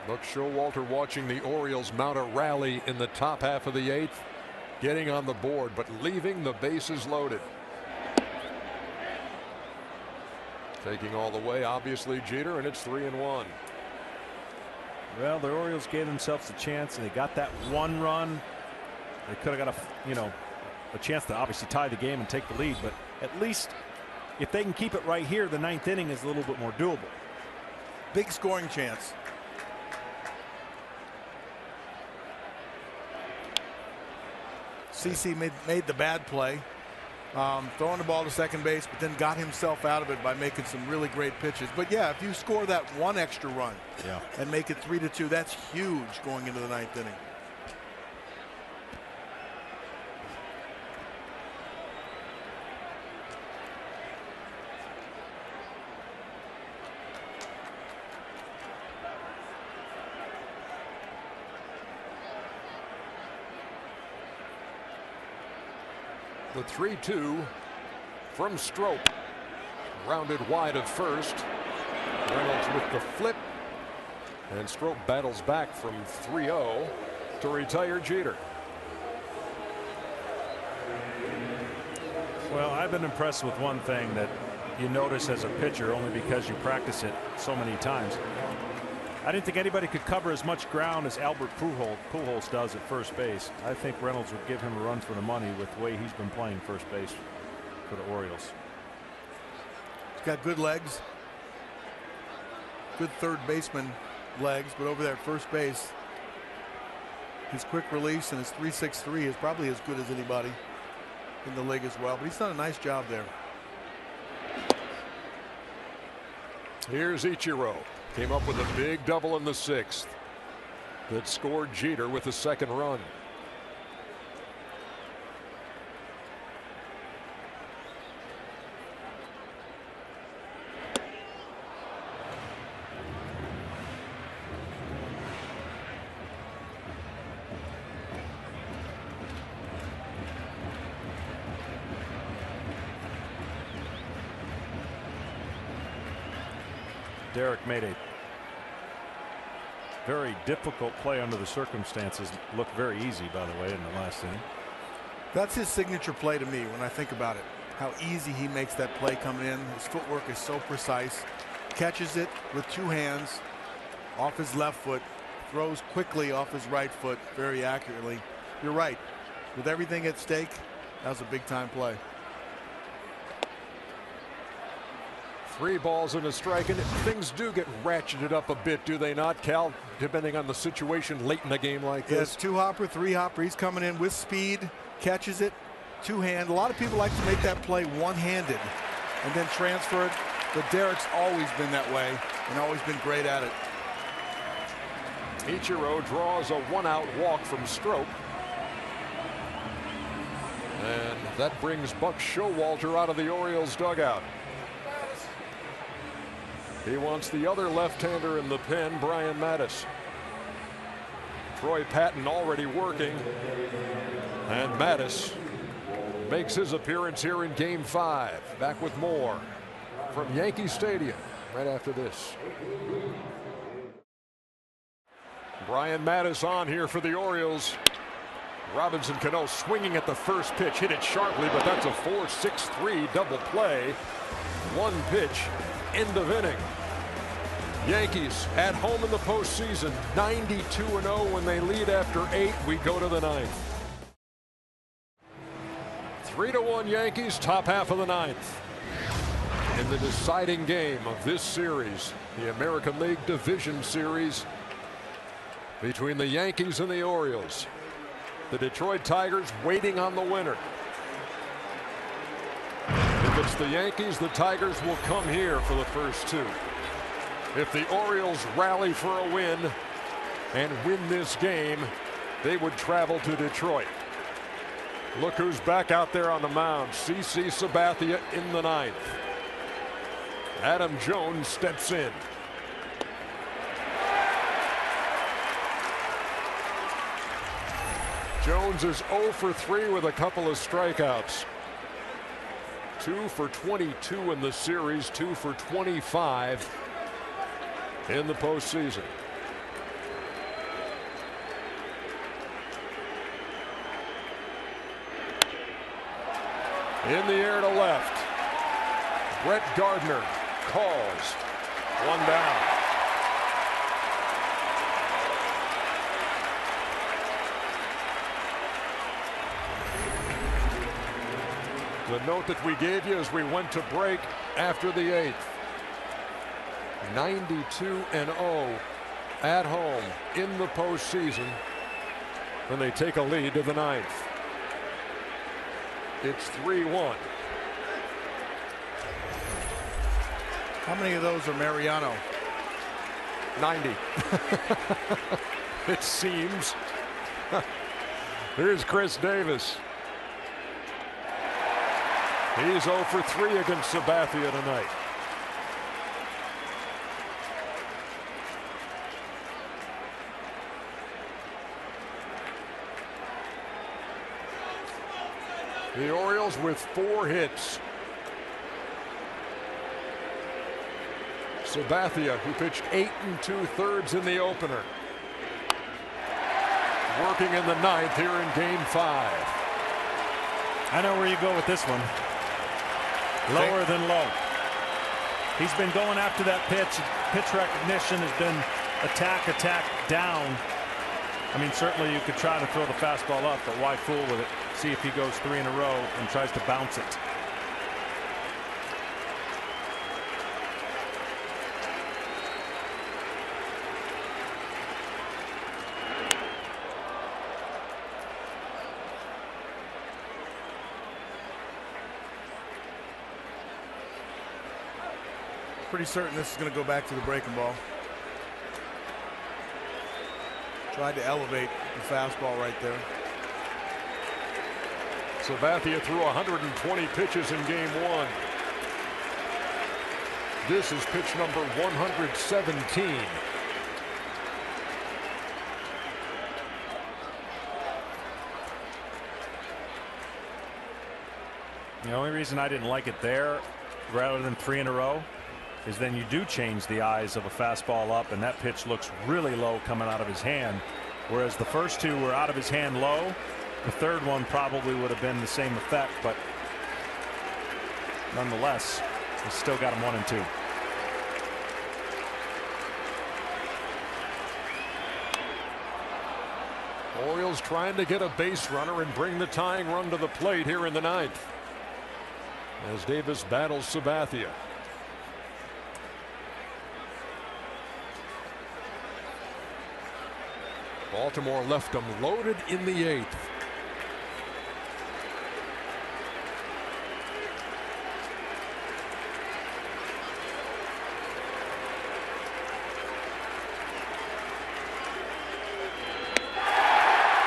Buck Showalter watching the Orioles mount a rally in the top half of the 8th, getting on the board, but leaving the bases loaded. Taking all the way, obviously, Jeter, and it's 3-1. Well, the Orioles gave themselves a chance, and they got that 1 run. They could have got a chance to obviously tie the game and take the lead, but at least if they can keep it right here, the 9th inning is a little bit more doable. Big scoring chance. CC made the bad play, throwing the ball to second base, but then got himself out of it by making some really great pitches. But yeah, if you score that 1 extra run and make it 3-2, that's huge going into the 9th inning. The 3-2 from Strop. Rounded wide of first. Reynolds with the flip. And Strop battles back from 3-0 to retire Jeter. Well, I've been impressed with one thing that you notice as a pitcher only because you practice it so many times. I didn't think anybody could cover as much ground as Albert Pujols does at first base. I think Reynolds would give him a run for the money with the way he's been playing first base for the Orioles. He's got good legs, good third baseman legs, but over there at first base, his quick release and his 3.63 is probably as good as anybody in the league as well. But he's done a nice job there. Here's Ichiro. Came up with a big double in the 6th that scored Jeter with the 2nd run. Derek made a very difficult play under the circumstances. Looked very easy, by the way, in the last inning. That's his signature play to me when I think about it. How easy he makes that play coming in. His footwork is so precise. Catches it with 2 hands off his left foot. Throws quickly off his right foot very accurately. You're right. With everything at stake, that was a big time play. 3 balls and a strike, and things do get ratcheted up a bit, do they not, Cal? Depending on the situation late in a game like this. Yes, 2-hopper, 3-hopper. He's coming in with speed, catches it, 2-hand. A lot of people like to make that play one-handed and then transfer it, but Derek's always been that way and always been great at it. Ichiro draws a 1-out walk from Strop. And that brings Buck Showalter out of the Orioles dugout. He wants the other left-hander in the pen, Brian Mattis. Troy Patton already working. And Mattis makes his appearance here in Game 5. Back with more from Yankee Stadium right after this. Brian Mattis on here for the Orioles. Robinson Cano swinging at the first pitch. Hit it sharply, but that's a 4-6-3 double play. 1 pitch. End of inning. Yankees at home in the postseason, 92-0 when they lead after 8. We go to the 9th. 3-1 Yankees, top half of the 9th. In the deciding game of this series, the American League Division Series between the Yankees and the Orioles. The Detroit Tigers waiting on the winner. If it's the Yankees, the Tigers will come here for the first 2. If the Orioles rally for a win and win this game, they would travel to Detroit. Look who's back out there on the mound. CC Sabathia in the 9th. Adam Jones steps in. Jones is 0 for 3 with a couple of strikeouts. 2 for 22 in the series, 2 for 25 in the postseason. In the air to left. Brett Gardner calls. 1 down. The note that we gave you as we went to break after the 8th. 92-0 at home in the postseason when they take a lead to the 9th. It's 3-1. How many of those are Mariano? 90. It seems. Here's Chris Davis. He's 0 for 3 against Sabathia tonight. The Orioles with 4 hits. Sabathia, who pitched 8 2/3 in the opener, working in the 9th here in Game 5. I know where you go with this one. Lower than low. He's been going after that pitch. Pitch recognition has been attack, down. I mean, certainly you could try to throw the fastball up, but why fool with it? See if he goes 3 in a row and tries to bounce it. Pretty certain this is going to go back to the breaking ball. Tried to elevate the fastball right there. Sabathia threw 120 pitches in Game 1. This is pitch number 117. The only reason I didn't like it there rather than 3 in a row is then you do change the eyes of a fastball up, and that pitch looks really low coming out of his hand, whereas the first 2 were out of his hand low. The third one probably would have been the same effect, but nonetheless, he still got him 1 and 2. Orioles trying to get a base runner and bring the tying run to the plate here in the 9th as Davis battles Sabathia. Baltimore left them loaded in the 8th.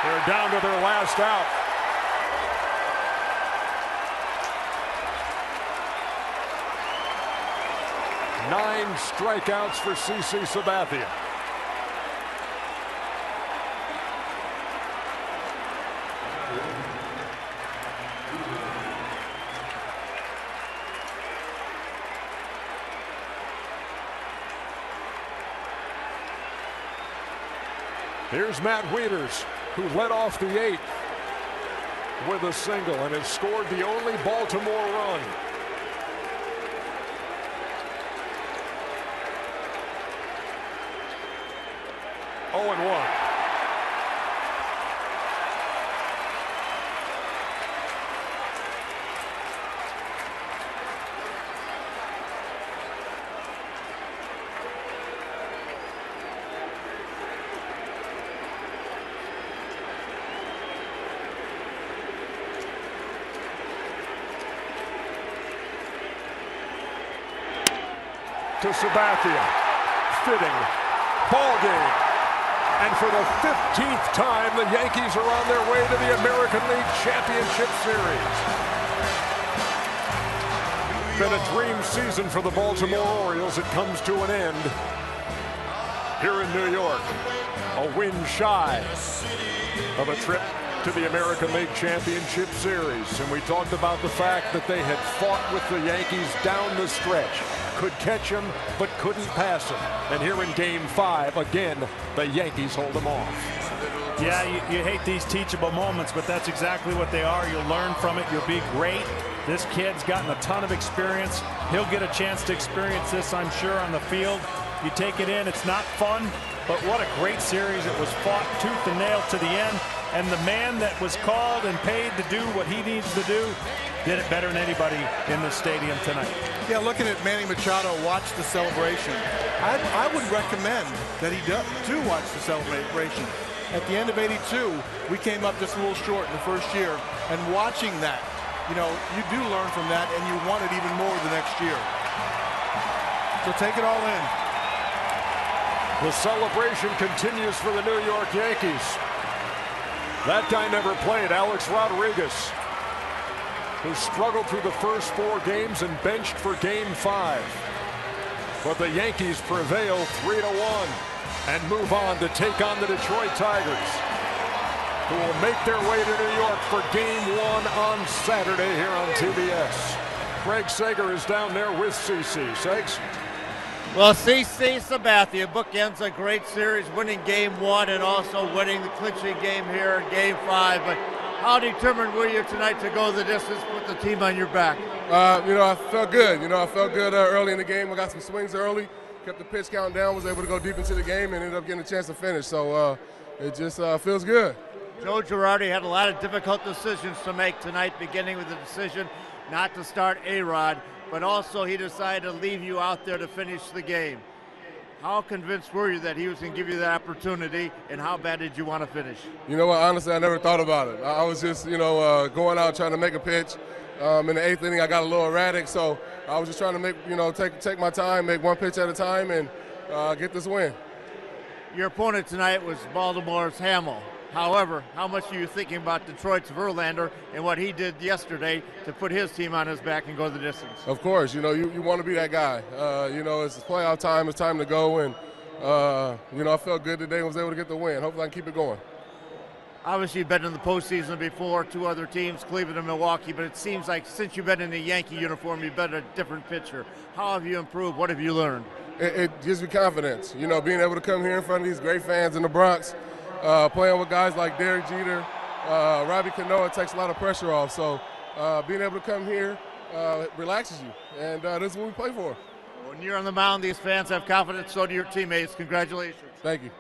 They're down to their last out. Nine strikeouts for CC Sabathia. Here's Matt Wieters, who led off the 8th with a single and has scored the only Baltimore run. Oh and 1. To Sabathia, fitting ball game, and for the 15th time the Yankees are on their way to the American League Championship Series. Been a dream season for the Baltimore Orioles. It comes to an end here in New York, a win shy of a trip to the American League Championship Series. And we talked about the fact that they had fought with the Yankees down the stretch. Could catch him, but couldn't pass him. And here in Game 5, again, the Yankees hold them off. Yeah, you hate these teachable moments, but that's exactly what they are. You'll learn from it. You'll be great. This kid's gotten a ton of experience. He'll get a chance to experience this, I'm sure, on the field. You take it in. It's not fun, but what a great series. It was fought tooth and nail to the end. And the man that was called and paid to do what he needs to do did it better than anybody in the stadium tonight. Yeah, looking at Manny Machado watch the celebration, I would recommend that he do watch the celebration. At the end of '82, we came up just a little short in the first year, and watching that, you know, you do learn from that, and you want it even more the next year. So take it all in. The celebration continues for the New York Yankees. That guy never played, Alex Rodriguez, who struggled through the first 4 games and benched for Game 5. But the Yankees prevail 3-1 and move on to take on the Detroit Tigers. who will make their way to New York for Game 1 on Saturday here on TBS. Craig Sager is down there with CC. Sags? Well, CC Sabathia bookends a great series, winning Game 1 and also winning the clinching game here in Game 5. But how determined were you tonight to go the distance, put the team on your back? I felt good. I felt good early in the game. I got some swings early, kept the pitch count down, was able to go deep into the game, and ended up getting a chance to finish. So it just feels good. Joe Girardi had a lot of difficult decisions to make tonight, beginning with the decision not to start A-Rod, but also he decided to leave you out there to finish the game. How convinced were you that he was going to give you that opportunity, and how bad did you want to finish? You know what, honestly, I never thought about it. I was just, going out trying to make a pitch. In the 8th inning, I got a little erratic, so I was just trying to make, take my time, make one pitch at a time, and get this win. Your opponent tonight was Baltimore's Hamill. However, how much are you thinking about Detroit's Verlander and what he did yesterday to put his team on his back and go the distance? Of course, you want to be that guy. It's playoff time. It's time to go, and I felt good today and was able to get the win. Hopefully I can keep it going. Obviously, you've been in the postseason before, 2 other teams, Cleveland and Milwaukee, but it seems like since you've been in the Yankee uniform, you've been a different pitcher. How have you improved? What have you learned? It gives me confidence. Being able to come here in front of these great fans in the Bronx, playing with guys like Derek Jeter, Robbie Cano, it takes a lot of pressure off. So being able to come here relaxes you, and this is what we play for. When you're on the mound, these fans have confidence, so do your teammates. Congratulations. Thank you.